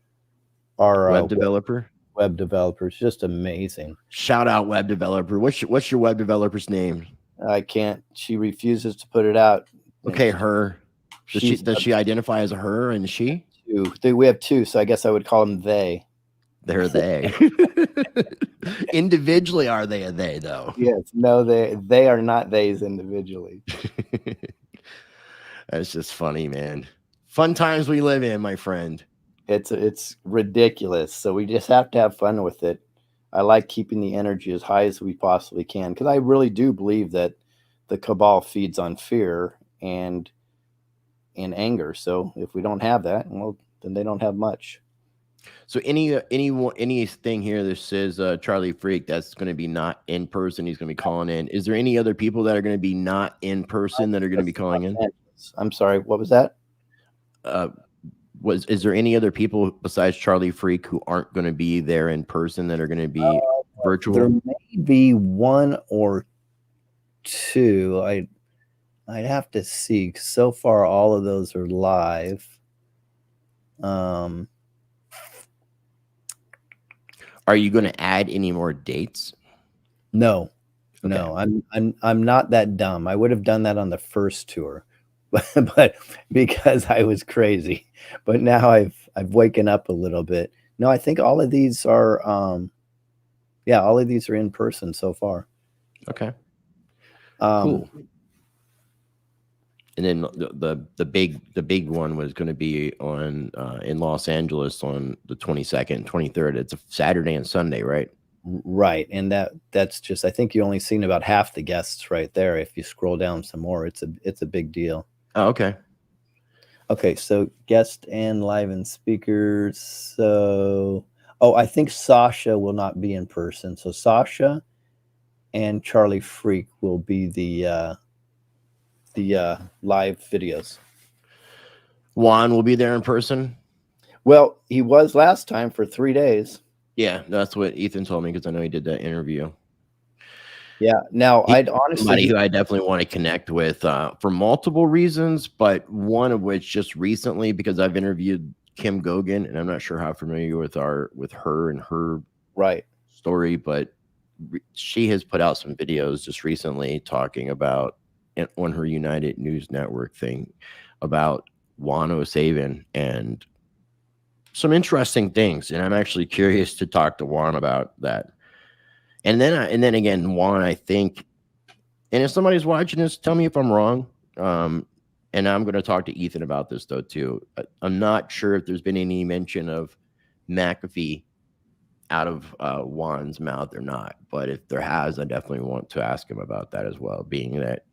web developer. Web developers, just amazing. Shout out web developer. What's your web developer's name? I can't. She refuses to put it out. Okay, her. Does she identify as a her and she? We have two, so I guess I would call them they. They're they. Individually, are they a they though? Yes. No, they are not theys individually. That's just funny, man. Fun times we live in, my friend. It's ridiculous. So we just have to have fun with it. I like keeping the energy as high as we possibly can, because I really do believe that the cabal feeds on fear and anger. So if we don't have that, well, then they don't have much. So anything here that says Charlie Freak, that's going to be not in person. He's going to be calling in. Is there any other people that are going to be not in person that are going to be calling in? I'm sorry. What was that? Is there any other people besides Charlie Freak who aren't going to be there in person that are going to be virtual? There may be one or two. I'd have to see. So far, all of those are live. Are you going to add any more dates? No, okay. No. I'm not that dumb. I would have done that on the first tour, but because I was crazy. But now I've waken up a little bit. No, I think all of these are all of these are in person so far. Okay. Cool. And then the big one was going to be on in Los Angeles on the 22nd, 23rd. It's a Saturday and Sunday, right? Right, and that's just, I think you only seen about half the guests right there. If you scroll down some more, it's a big deal. Oh, okay. Okay, so guest and live and speakers. So, I think Sasha will not be in person. So Sasha and Charlie Freak will be the live videos. Juan will be there in person. Well, he was last time for 3 days. Yeah, that's what Ethan told me, because I know he did that interview. Yeah. Now, I'd honestly, somebody who I definitely want to connect with for multiple reasons, but one of which just recently, because I've interviewed Kim Gogan, and I'm not sure how familiar with her and her story, but she has put out some videos just recently talking about on her United News Network thing about Juan O'Savin and some interesting things. And I'm actually curious to talk to Juan about that. And then again, Juan, I think, and if somebody's watching this, tell me if I'm wrong. And I'm going to talk to Ethan about this though too. I'm not sure if there's been any mention of McAfee out of Juan's mouth or not, but if there has, I definitely want to ask him about that as well, being that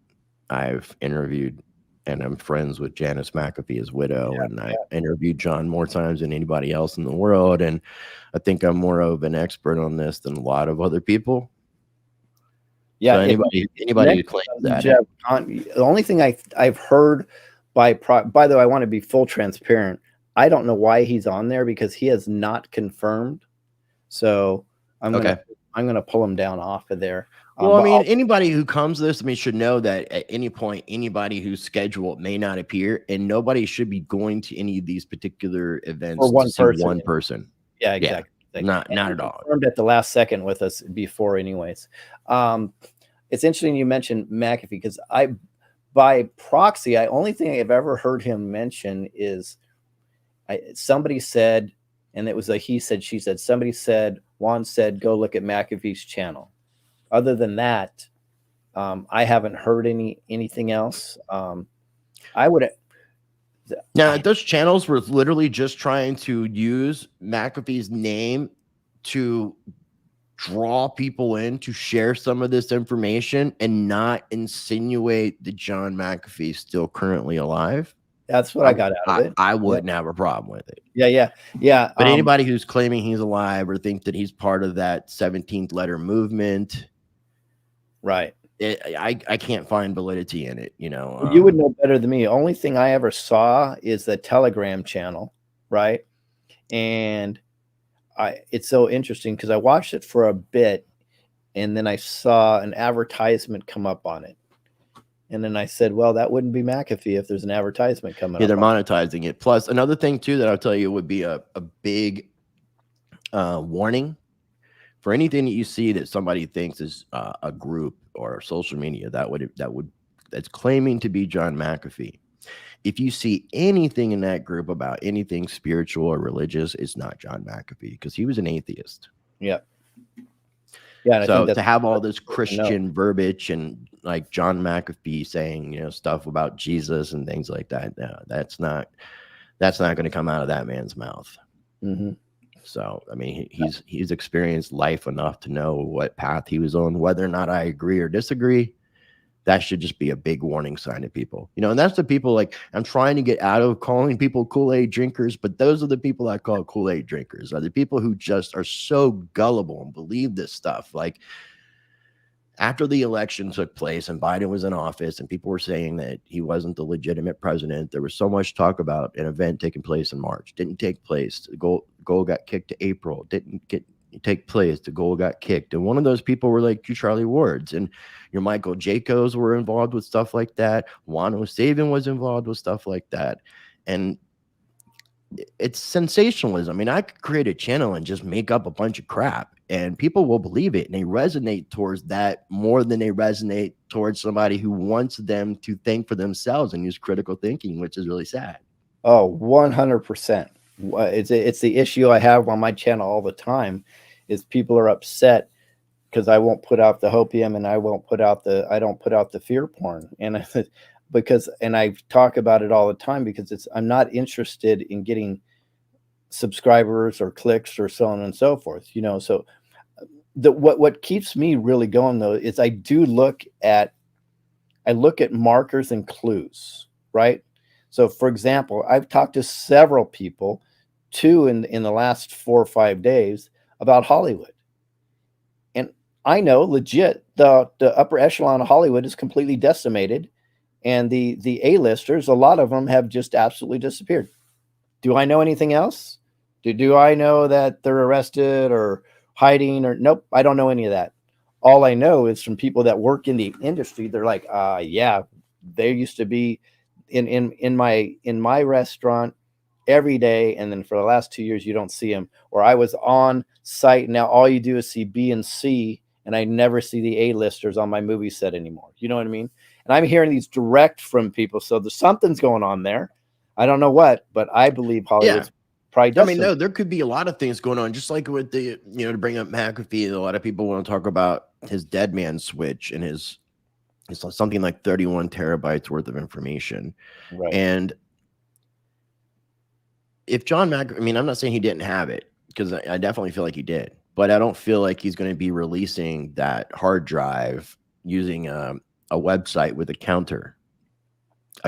I've interviewed and I'm friends with Janice McAfee's widow, and I interviewed John more times than anybody else in the world, and I think I'm more of an expert on this than a lot of other people. Yeah, so anybody who claims that, Jeff, the only thing I've heard by the way, I want to be full transparent. I don't know why he's on there because he has not confirmed. So I'm gonna pull him down off of there. Well, I mean, anybody who comes to this, I mean, should know that at any point, anybody who's scheduled may not appear, and nobody should be going to any of these particular events for one to see person. one person. Yeah, exactly. Yeah, not at all. Confirmed at the last second with us before, anyways. It's interesting you mentioned McAfee because by proxy, only thing I've ever heard him mention is somebody said, and it was a he said, she said. Somebody said, Juan said, go look at McAfee's channel. Other than that, I haven't heard anything else. I would. Now, those channels were literally just trying to use McAfee's name to draw people in to share some of this information and not insinuate that John McAfee is still currently alive. That's what I got out of it. I wouldn't have a problem with it. Yeah. But anybody who's claiming he's alive or think that he's part of that 17th letter movement, right? I can't find validity in it. You know, you would know better than me. Only thing I ever saw is the Telegram channel, right? And it's so interesting because I watched it for a bit, and then I saw an advertisement come up on it. And then I said, well, that wouldn't be McAfee if there's an advertisement coming up. Yeah, they're monetizing it. Plus, another thing, too, that I'll tell you would be a big warning for anything that you see that somebody thinks is a group or social media that's claiming to be John McAfee. If you see anything in that group about anything spiritual or religious, it's not John McAfee because he was an atheist. Yeah. Yeah. And so to have all this Christian verbiage and like John McAfee saying, you know, stuff about Jesus and things like that, no, that's not going to come out of that man's mouth. Mm-hmm. So, I mean, he's experienced life enough to know what path he was on, whether or not I agree or disagree. That should just be a big warning sign to people, you know, and that's the people like I'm trying to get out of calling people KoolAid drinkers, but those are the people I call KoolAid drinkers are the people who just are so gullible and believe this stuff. Like after the election took place and Biden was in office and people were saying that he wasn't the legitimate president, there was so much talk about an event taking place in March, didn't take place. The goal got kicked to April, didn't take place. The goal got kicked. And one of those people were like you, Charlie Wards, and your Michael Jacobs were involved with stuff like that. Juan O'Savin was involved with stuff like that. And it's sensationalism. I mean, I could create a channel and just make up a bunch of crap and people will believe it. And they resonate towards that more than they resonate towards somebody who wants them to think for themselves and use critical thinking, which is really sad. Oh, 100%. It's the issue I have on my channel all the time is people are upset because I won't put out the hopium and I don't put out the fear porn. And I talk about it all the time because I'm not interested in getting subscribers or clicks or so on and so forth, you know. So what keeps me really going though is I look at markers and clues, right? So for example, I've talked to several people, two in the last 4 or 5 days about Hollywood. And I know legit the upper echelon of Hollywood is completely decimated. And the A-listers, a lot of them have just absolutely disappeared. Do I know anything else? Do I know that they're arrested or hiding or nope, I don't know any of that. All I know is from people that work in the industry, they're like, yeah, they used to be in my restaurant every day, and then for the last 2 years you don't see them. Or I was on site, and now all you do is see B and C, and I never see the A-listers on my movie set anymore. You know what I mean? And I'm hearing these direct from people, so there's something's going on there. I don't know what, but I believe Hollywood's probably I does. mean, no, there could be a lot of things going on, just like with the, to bring up McAfee, a lot of people want to talk about his dead man switch and it's something like 31 terabytes worth of information. Right. And if John McAfee, I mean, I'm not saying he didn't have it, because I definitely feel like he did, but I don't feel like he's going to be releasing that hard drive using a website with a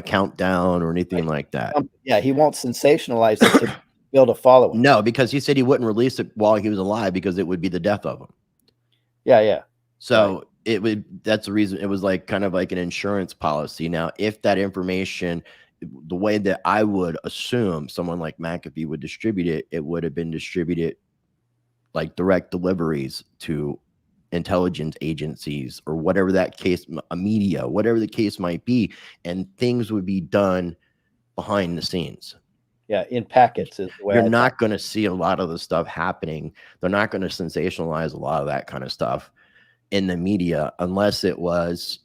countdown or anything like that. Yeah, he won't sensationalize it to build a following. No, because he said he wouldn't release it while he was alive because it would be the death of him. Yeah. So that's the reason. It was like kind of like an insurance policy. Now, if that information, the way that I would assume someone like McAfee would distribute it, it would have been distributed like direct deliveries to intelligence agencies or whatever that case, a media, whatever the case might be, and things would be done behind the scenes. Yeah, in packets is the way. You're not going to see a lot of the stuff happening. They're not going to sensationalize a lot of that kind of stuff in the media unless it was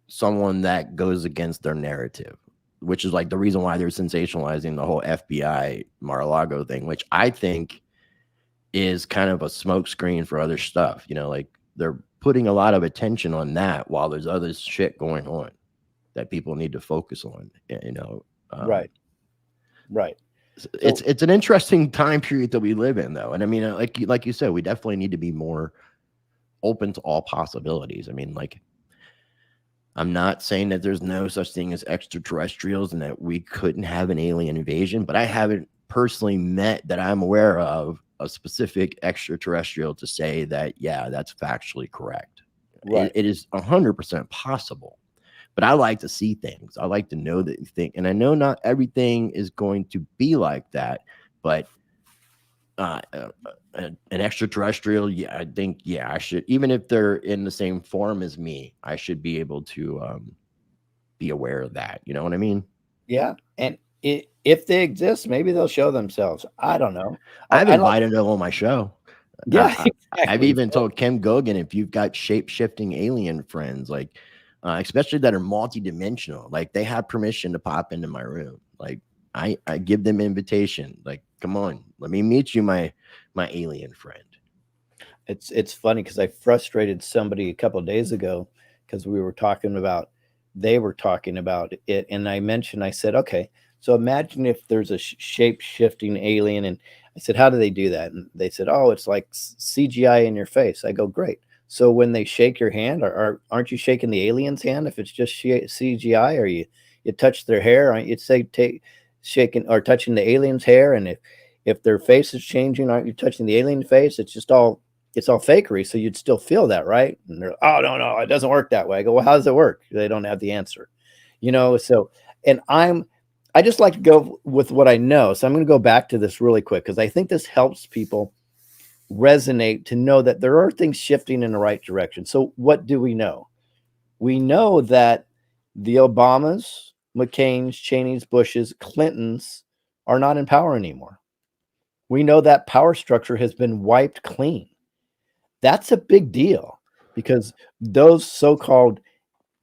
someone that goes against their narrative, which is like the reason why they're sensationalizing the whole FBI Mar-a-Lago thing, which I think is kind of a smokescreen for other stuff. Like they're putting a lot of attention on that while there's other shit going on that people need to focus on. Right. It's an interesting time period that we live in, though, and I mean, like you said, we definitely need to be more open to all possibilities. I mean, like, I'm not saying that there's no such thing as extraterrestrials and that we couldn't have an alien invasion, but I haven't personally met that I'm aware of a specific extraterrestrial to say that, yeah, that's factually correct. Right. It is 100% possible, but I like to see things. I like to know that you think, and I know not everything is going to be like that, but an extraterrestrial, I think, I should, even if they're in the same form as me, I should be able to be aware of that. You know what I mean? Yeah. And if they exist, maybe they'll show themselves. I don't know. I've invited them on my show. Yeah, exactly. I've even told Ken Gogan, if you've got shape-shifting alien friends, like especially that are multi-dimensional, like they have permission to pop into my room. Like I give them invitation. Like, come on, let me meet you, my alien friend. It's funny because I frustrated somebody a couple of days ago because they were talking about it, and I said, okay, so imagine if there's a shape-shifting alien, and I said, how do they do that? And they said, oh, it's like CGI in your face. I go, great. So when they shake your hand, aren't you shaking the alien's hand if it's just CGI? Or you touch their hair, aren't you shaking or touching the alien's hair? And if their face is changing, aren't you touching the alien face? It's all fakery, so you'd still feel that, right? And they're, oh, no, it doesn't work that way. I go, well, how does it work? They don't have the answer, so, and I just like to go with what I know. So I'm going to go back to this really quick because I think this helps people resonate to know that there are things shifting in the right direction. So what do we know? We know that the Obamas, McCain's, Cheney's, Bush's, Clintons are not in power anymore. We know that power structure has been wiped clean. That's a big deal because those so-called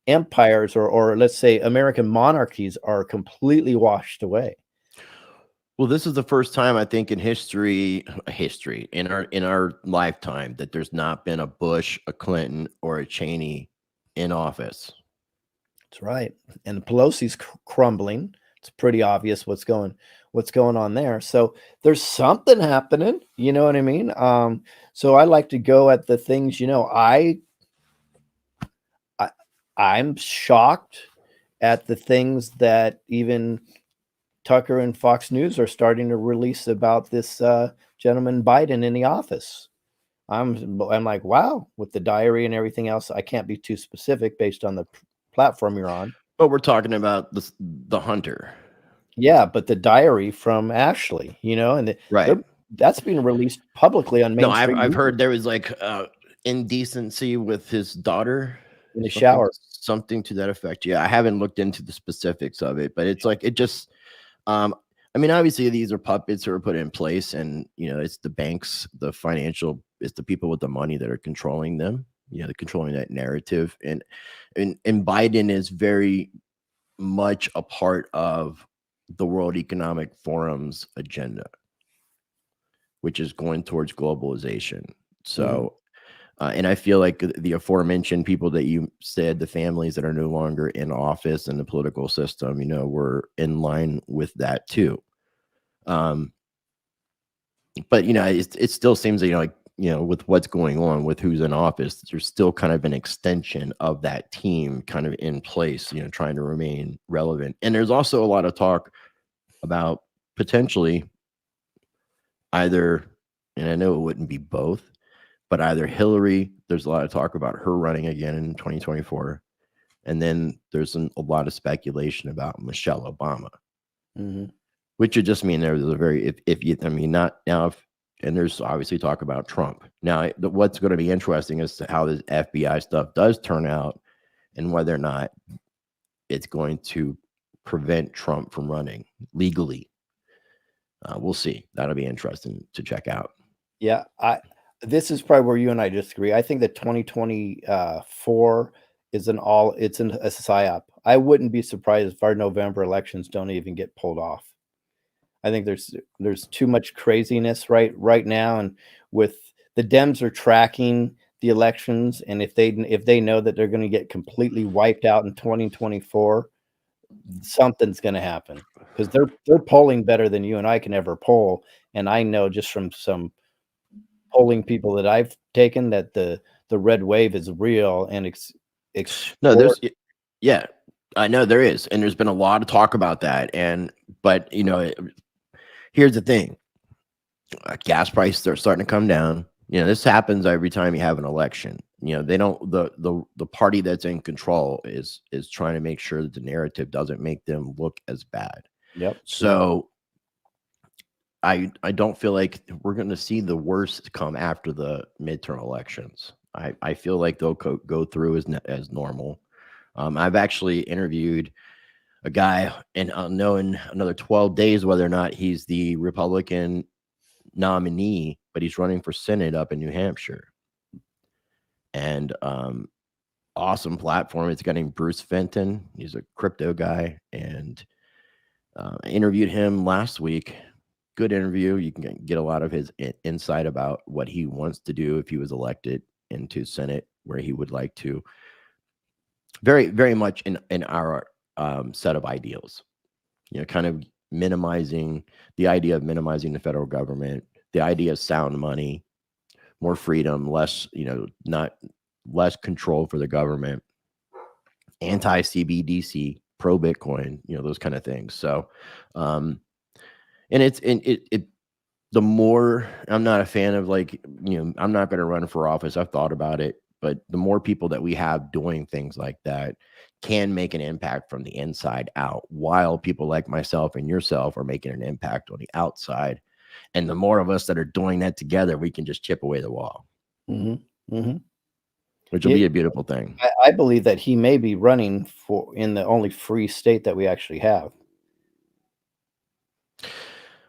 empires or let's say American monarchies are completely washed away. Well, this is the first time I think in history in our lifetime that there's not been a Bush, a Clinton, or a Cheney in office. That's right. And Pelosi's crumbling. It's pretty obvious what's going on there. So there's something happening, you know what I mean? So I like to go at the things, I'm shocked at the things that even Tucker and Fox News are starting to release about this gentleman Biden in the office. I'm like, wow, with the diary and everything else. I can't be too specific based on the platform you're on. But we're talking about the hunter. Yeah, but the diary from Ashley, and right, that's being released publicly on mainstream. No, I've heard there was like indecency with his daughter in the shower, something to that effect. Yeah, I haven't looked into the specifics of it, but it's like it just. I mean, obviously these are puppets who are put in place, and it's the banks, the financial, it's the people with the money that are controlling them. They're controlling that narrative, and Biden is very much a part of the World Economic Forum's agenda, which is going towards globalization. So, and I feel like the aforementioned people that you said, the families that are no longer in office in the political system, you know, were in line with that too. But you know, it still seems that, you know, like, you know, with what's going on with who's in office, there's still kind of an extension of that team kind of in place, you know, trying to remain relevant. And there's also a lot of talk about potentially either, and I know it wouldn't be both, but either Hillary, there's a lot of talk about her running again in 2024. And then there's a lot of speculation about Michelle Obama, which would just mean there's a very, if you, I mean, not now, if, and there's obviously talk about Trump. Now, what's going to be interesting is how this FBI stuff does turn out and whether or not it's going to prevent Trump from running legally. We'll see. That'll be interesting to check out. Yeah, this is probably where you and I disagree. I think that 2024 is a psyop. I wouldn't be surprised if our November elections don't even get pulled off. I think there's too much craziness right now, and with the Dems are tracking the elections, and if they know that they're going to get completely wiped out in 2024, something's going to happen, because they're polling better than you and I can ever poll. And I know just from some polling people that I've taken that the red wave is real and no, there's, yeah, I know there is, and there's been a lot of talk about that. But you know, here's the thing: gas prices are starting to come down. You know, this happens every time you have an election. You know, they don't, the party that's in control is trying to make sure that the narrative doesn't make them look as bad. Yep. So I don't feel like we're going to see the worst come after the midterm elections. I feel like they'll go through as normal. I've actually interviewed a guy, and I'll know in another 12 days whether or not he's the Republican nominee, but he's running for Senate up in New Hampshire. And awesome platform. It's getting Bruce Fenton. He's a crypto guy, and I interviewed him last week. Good interview. You can get a lot of his insight about what he wants to do if he was elected into Senate, where he would like to very, very much in our set of ideals, you know, kind of minimizing the idea of minimizing the federal government, the idea of sound money, more freedom, less, you know, not less control for the government, anti-CBDC, pro Bitcoin, you know, those kind of things. So, and the more, I'm not a fan of, like, you know, I'm not going to run for office. I've thought about it, but the more people that we have doing things like that can make an impact from the inside out, while people like myself and yourself are making an impact on the outside. And the more of us that are doing that together, we can just chip away the wall, which will be a beautiful thing. I believe that he may be running in the only free state that we actually have.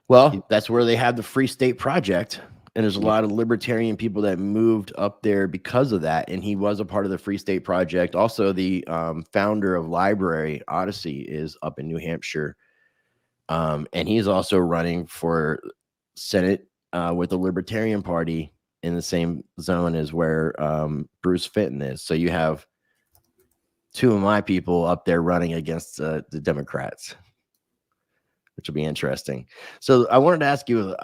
Well, that's where they have the Free State Project. And there's a lot of libertarian people that moved up there because of that. And he was a part of the Free State Project. Also, the founder of Library Odyssey is up in New Hampshire. And he's also running for Senate with the Libertarian Party in the same zone as where Bruce Fenton is. So you have two of my people up there running against the Democrats, which will be interesting. So I wanted to ask you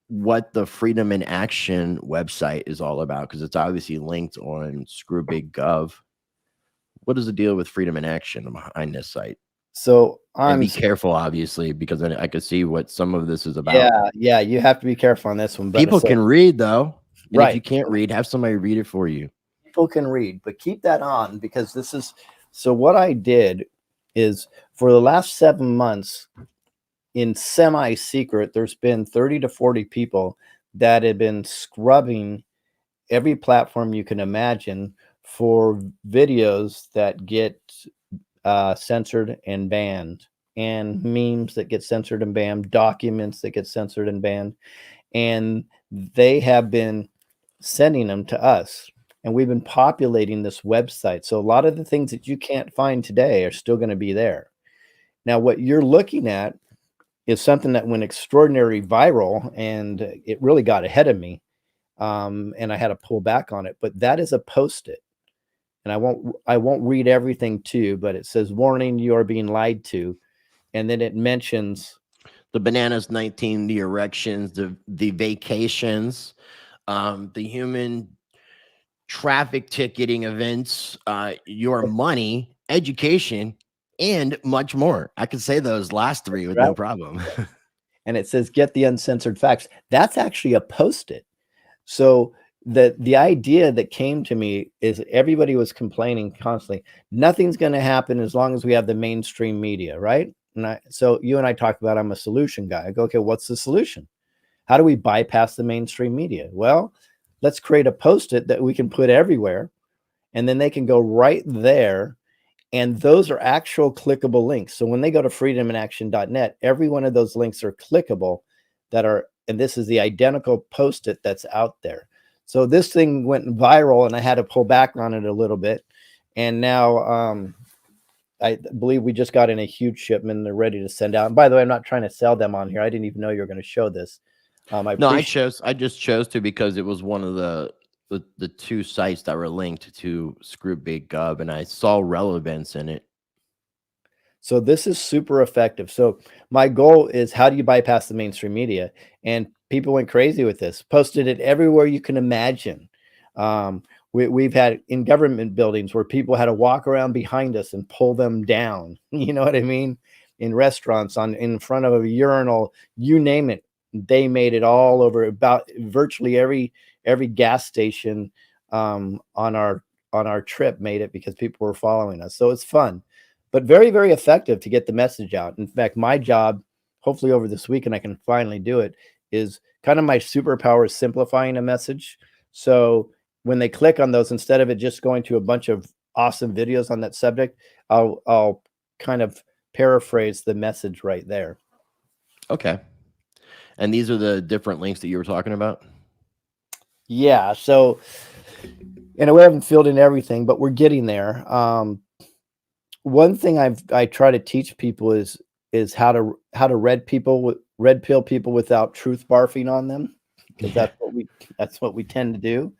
what the Freedom in Action website is all about, because it's obviously linked on Screw Big Gov. What is the deal with Freedom in Action behind this site? So be careful, obviously, because then I could see what some of this is about. Yeah, you have to be careful on this one. But people can read, though. And right. If you can't read, have somebody read it for you. People can read, but keep that on, because this is, so what I did is, for the last 7 months, in semi-secret, there's been 30 to 40 people that have been scrubbing every platform you can imagine for videos that get censored and banned, and memes that get censored and banned, documents that get censored and banned. And they have been sending them to us, and we've been populating this website. So a lot of the things that you can't find today are still going to be there. Now, what you're looking at is something that went extraordinarily viral, and it really got ahead of me. And I had to pull back on it, but that is a post-it. And I won't read everything to you, but it says, warning, you are being lied to. And then it mentions The bananas 19, the erections, the vacations, the human traffic ticketing events, your money, education, and much more. I could say those last three with no problem. and it says, get the uncensored facts. That's actually a post-it. So the idea that came to me is everybody was complaining constantly, nothing's going to happen as long as we have the mainstream media, right? So you and I talked about, I'm a solution guy. I go, okay, what's the solution? How do we bypass the mainstream media? Well, let's create a post-it that we can put everywhere, and then they can go right there. And those are actual clickable links. So when they go to freedominaction.net, every one of those links are clickable and this is the identical post-it that's out there. So this thing went viral, and I had to pull back on it a little bit. And now I believe we just got in a huge shipment. They're ready to send out. And by the way, I'm not trying to sell them on here. I didn't even know you were going to show this. I just chose to because it was one of the two sites that were linked to Screw Big Gov, and I saw relevance in it. So this is super effective. So my goal is, how do you bypass the mainstream media? And people went crazy with this, posted it everywhere you can imagine. We've had in government buildings where people had to walk around behind us and pull them down. You know what I mean? In restaurants, in front of a urinal, you name it. They made it all over, about virtually every gas station on our trip made it, because people were following us. So it's fun, but very, very effective to get the message out. In fact, my job, hopefully over this weekend, I can finally do it, is kind of my superpower is simplifying a message. So when they click on those, instead of it just going to a bunch of awesome videos on that subject, I'll kind of paraphrase the message right there. Okay. And these are the different links that you were talking about? Yeah. So, and we haven't filled in everything, but we're getting there. One thing I try to teach people is how to red pill people without truth barfing on them, because that's what we tend to do.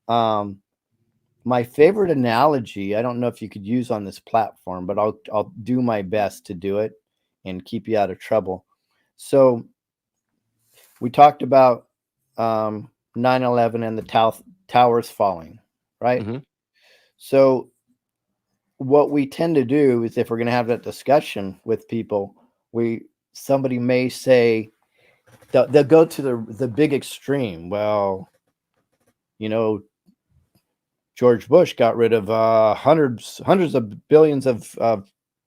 My favorite analogy, I don't know if you could use on this platform, but I'll do my best to do it and keep you out of trouble. So we talked about 9/11 and the towers falling, right? Mm-hmm. So what we tend to do is, if we're going to have that discussion with people, somebody may say, they'll go to the big extreme. Well, George Bush got rid of hundreds of billions of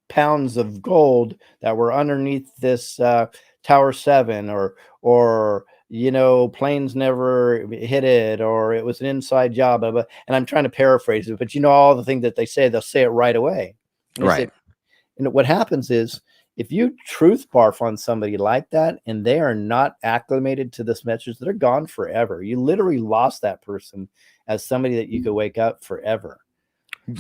pounds of gold that were underneath this Tower 7, or planes never hit it, or it was an inside job. And I'm trying to paraphrase it, but all the things that they'll say it right away. Right. And what happens is, if you truth barf on somebody like that and they are not acclimated to this message, they're gone forever. You literally lost that person as somebody that you could wake up forever.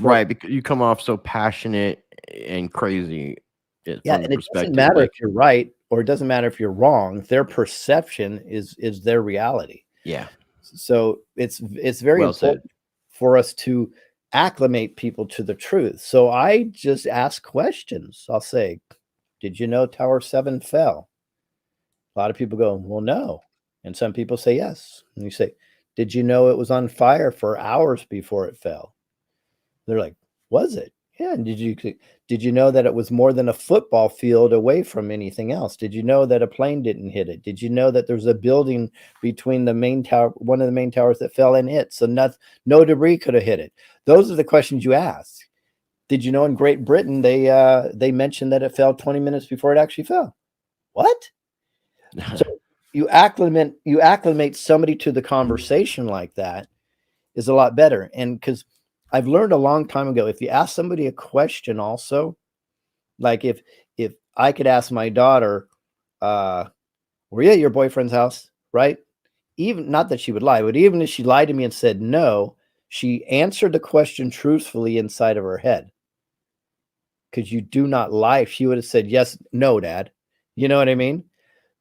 Right. Because you come off so passionate and crazy. Yeah. And it doesn't matter if you're right, or it doesn't matter if you're wrong. Their perception is their reality. Yeah. So it's very important for us to acclimate people to the truth. So I just ask questions. I'll say, did you know Tower 7 fell? A lot of people go, well, no. And some people say yes. And you say, did you know it was on fire for hours before it fell? They're like, was it? Yeah. And did you know that it was more than a football field away from anything else? Did you know that a plane didn't hit it? Did you know that there's a building between the main tower, one of the main towers, that fell in it? So no debris could have hit it. Those are the questions you ask. Did you know in Great Britain, they mentioned that it fell 20 minutes before it actually fell? What? So you acclimate somebody to the conversation like that is a lot better. And because I've learned a long time ago, if you ask somebody a question also, like if I could ask my daughter, were you at your boyfriend's house? Right? Even, not that she would lie, but even if she lied to me and said no, she answered the question truthfully inside of her head. Because you do not lie. If she would have said yes, no, Dad, You know what I mean?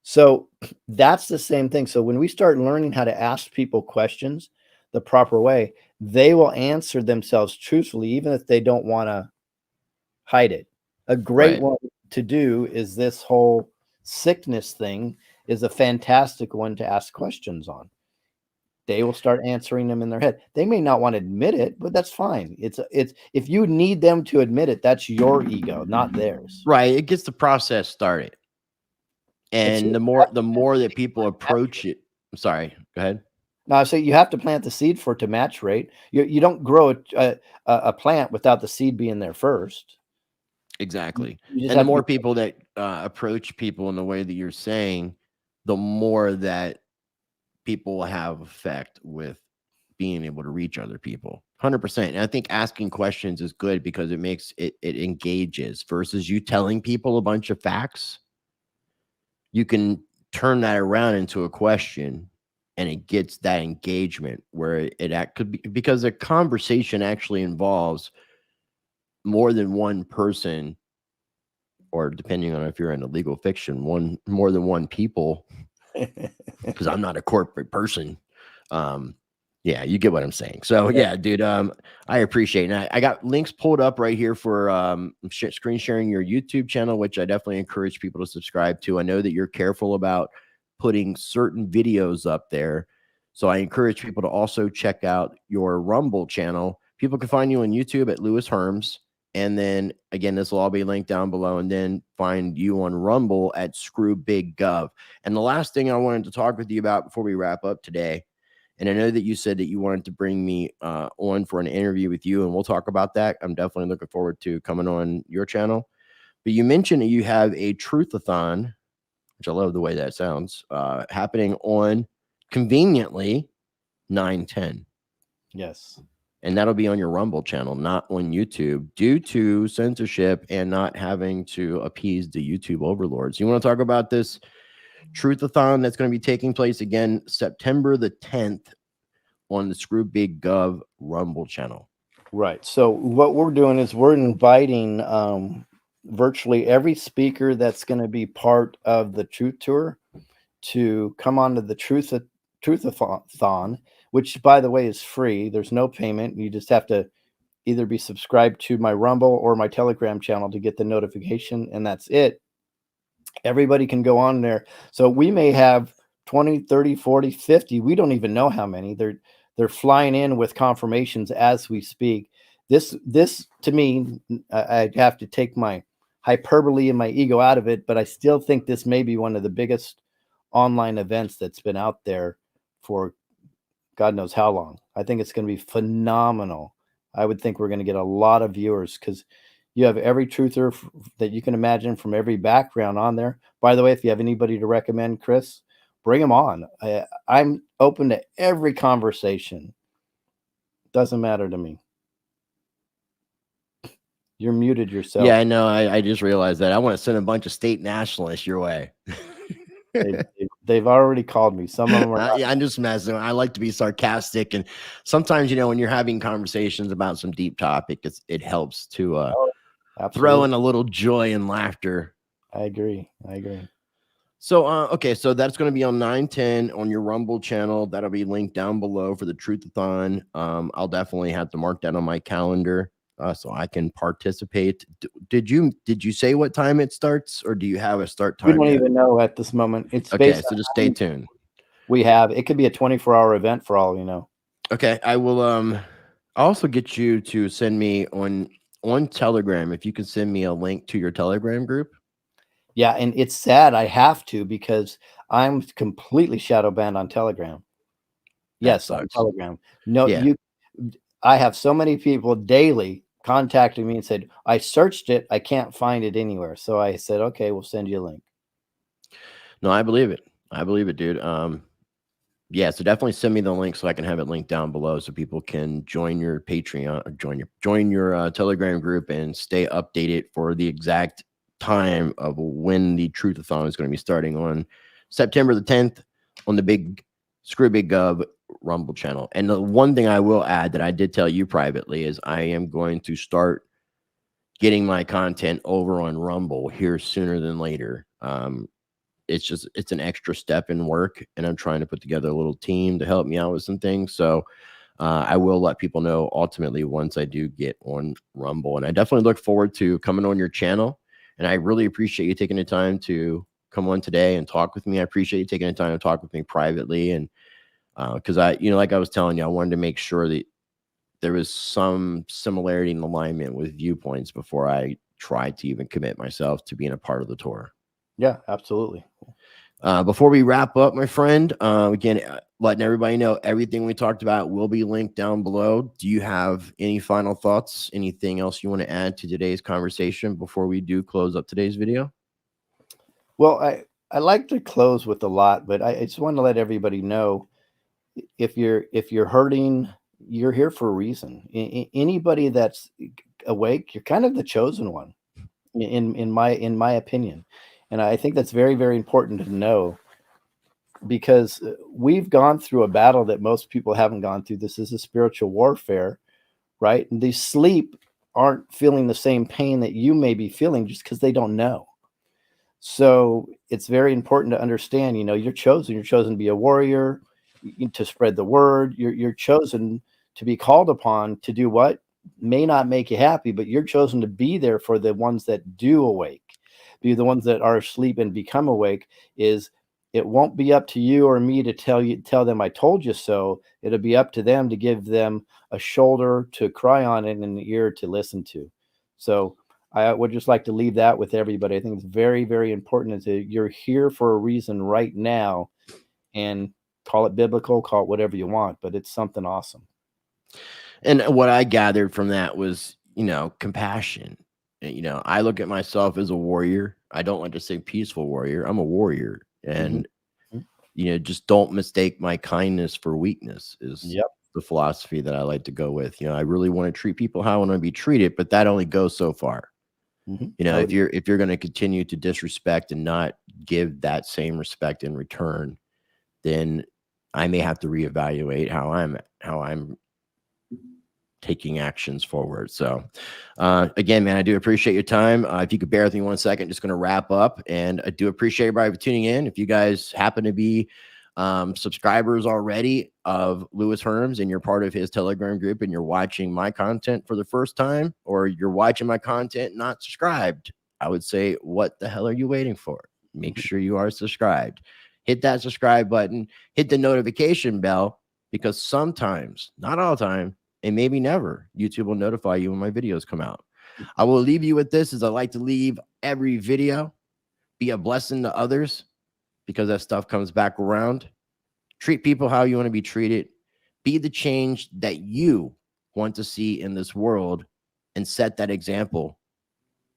So that's the same thing. So when we start learning how to ask people questions the proper way, they will answer themselves truthfully, even if they don't want to hide it. A great Right. one to do is this whole sickness thing is a fantastic one to ask questions on. They will start answering them in their head. They may not want to admit it, but that's fine. It's if you need them to admit it, that's your ego, not theirs. Right. It gets the process started. It's And the more that people approach it, I'm sorry, go ahead. now, so you have to plant the seed for it to match, right? You don't grow a plant without the seed being there first. Exactly. You just And the have to more be, people that approach people in the way that you're saying, the more that people will have effect with being able to reach other people. 100%. And I think asking questions is good because it makes it engages versus you telling people a bunch of facts. You can turn that around into a question and it gets that engagement where could be, because a conversation actually involves more than one person, or depending on if you're in a legal fiction, more than one people, because I'm not a corporate person. Yeah, you get what I'm saying. So yeah, dude, I appreciate it. And I got links pulled up right here for screen sharing your YouTube channel, which I definitely encourage people to subscribe to. I know that you're careful about putting certain videos up there, so I encourage people to also check out your Rumble channel. People can find you on YouTube at Lewis Herms. And then again, this will all be linked down below, and then find you on Rumble at Screw Big Gov. And the last thing I wanted to talk with you about before we wrap up today, and I know that you said that you wanted to bring me on for an interview with you, and we'll talk about that. I'm definitely looking forward to coming on your channel. But you mentioned that you have a truth-a-thon, which I love the way that sounds, happening on conveniently 9/10. yes. And that'll be on your Rumble channel, not on YouTube, due to censorship and not having to appease the YouTube overlords. You want to talk about this truth-a-thon that's going to be taking place again September the 10th on the Screw Big Gov Rumble channel? Right. So what we're doing is we're inviting virtually every speaker that's going to be part of the Truth Tour to come onto the Truth-a-thon, which, by the way, is free. There's no payment. You just have to either be subscribed to my Rumble or my Telegram channel to get the notification, and that's it. Everybody can go on there. So we may have 20, 30, 40, 50. We don't even know how many. They're flying in with confirmations as we speak. This to me, I have to take my hyperbole and my ego out of it, but I still think this may be one of the biggest online events that's been out there for God knows how long. I think it's going to be phenomenal. I would think we're going to get a lot of viewers because you have every truther that you can imagine from every background on there. By the way, if you have anybody to recommend, Chris, bring them on. I'm open to every conversation. Doesn't matter to me. You're muted yourself. Yeah, I know. I just realized that. I want to send a bunch of state nationalists your way. They've already called me. Some of them are. Yeah, I'm just messing. I like to be sarcastic, and sometimes, when you're having conversations about some deep topic, it helps to throw in a little joy and laughter. I agree. So, okay, so that's going to be on 9/10 on your Rumble channel. That'll be linked down below for the Truth-a-thon. I'll definitely have to mark that on my calendar so I can participate. Did you say what time it starts, or do you have a start time? We don't even know at this moment. It's okay. based So just stay tuned. It could be a 24-hour event for all you know. Okay, I will. I'll also get you to send me on Telegram. If you could send me a link to your Telegram group. Yeah, and it's sad I have to because I'm completely shadow banned on Telegram. Yes, on Telegram. No, Yeah. I have so many people daily contacting me and said, I searched it, I can't find it anywhere. So I said, okay, we'll send you a link. No, I believe it. I believe it, dude. Yeah, so definitely send me the link so I can have it linked down below so people can join your Patreon, join your Telegram group and stay updated for the exact time of when the Truth-a-thon is going to be starting on September the 10th on the Screw Big Gov Rumble channel. And the one thing I will add that I did tell you privately is I am going to start getting my content over on Rumble here sooner than later. It's an extra step in work, and I'm trying to put together a little team to help me out with some things. So I will let people know ultimately once I do get on Rumble, and I definitely look forward to coming on your channel. And I really appreciate you taking the time to come on today and talk with me. I appreciate you taking the time to talk with me privately, and because like I was telling you, I wanted to make sure that there was some similarity in alignment with viewpoints before I tried to even commit myself to being a part of the tour. Yeah, absolutely. Before we wrap up, my friend, again, letting everybody know everything we talked about will be linked down below. Do you have any final thoughts? Anything else you want to add to today's conversation before we do close up today's video? Well, I like to close with a lot, but I just want to let everybody know, if you're hurting, you're here for a reason. Anybody that's awake, you're kind of the chosen one, in my opinion. And I think that's very, very important to know, because we've gone through a battle that most people haven't gone through. This is a spiritual warfare, right? And they sleep aren't feeling the same pain that you may be feeling just because they don't know. So it's very important to understand, you're chosen. You're chosen to be a warrior, to spread the word. You're chosen to be called upon to do what may not make you happy, but you're chosen to be there for the ones that do awake. Be the ones that are asleep and become awake. It won't be up to you or me to tell them I told you so. It'll be up to them to give them a shoulder to cry on and an ear to listen to. So I would just like to leave that with everybody. I think it's very, very important that you're here for a reason right now, and call it biblical, call it whatever you want, but it's something awesome. And what I gathered from that was, compassion. I look at myself as a warrior. I don't like to say peaceful warrior. I'm a warrior. And, just don't mistake my kindness for weakness is the philosophy that I like to go with. I really want to treat people how I want to be treated, but that only goes so far. If you're going to continue to disrespect and not give that same respect in return, then I may have to reevaluate how I'm taking actions forward. So again, man, I do appreciate your time. If you could bear with me 1 second, just going to wrap up. And I do appreciate everybody for tuning in. If you guys happen to be subscribers already of Lewis Herms and you're part of his Telegram group and you're watching my content for the first time, or you're watching my content not subscribed, I would say, what the hell are you waiting for? Make sure you are subscribed. Hit that subscribe button, hit the notification bell, because sometimes, not all the time, and maybe never, YouTube will notify you when my videos come out. I will leave you with this, as I like to leave every video. Be a blessing to others, because that stuff comes back around. Treat people how you want to be treated. Be the change that you want to see in this world, and set that example.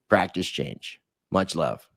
Practice change. Much love.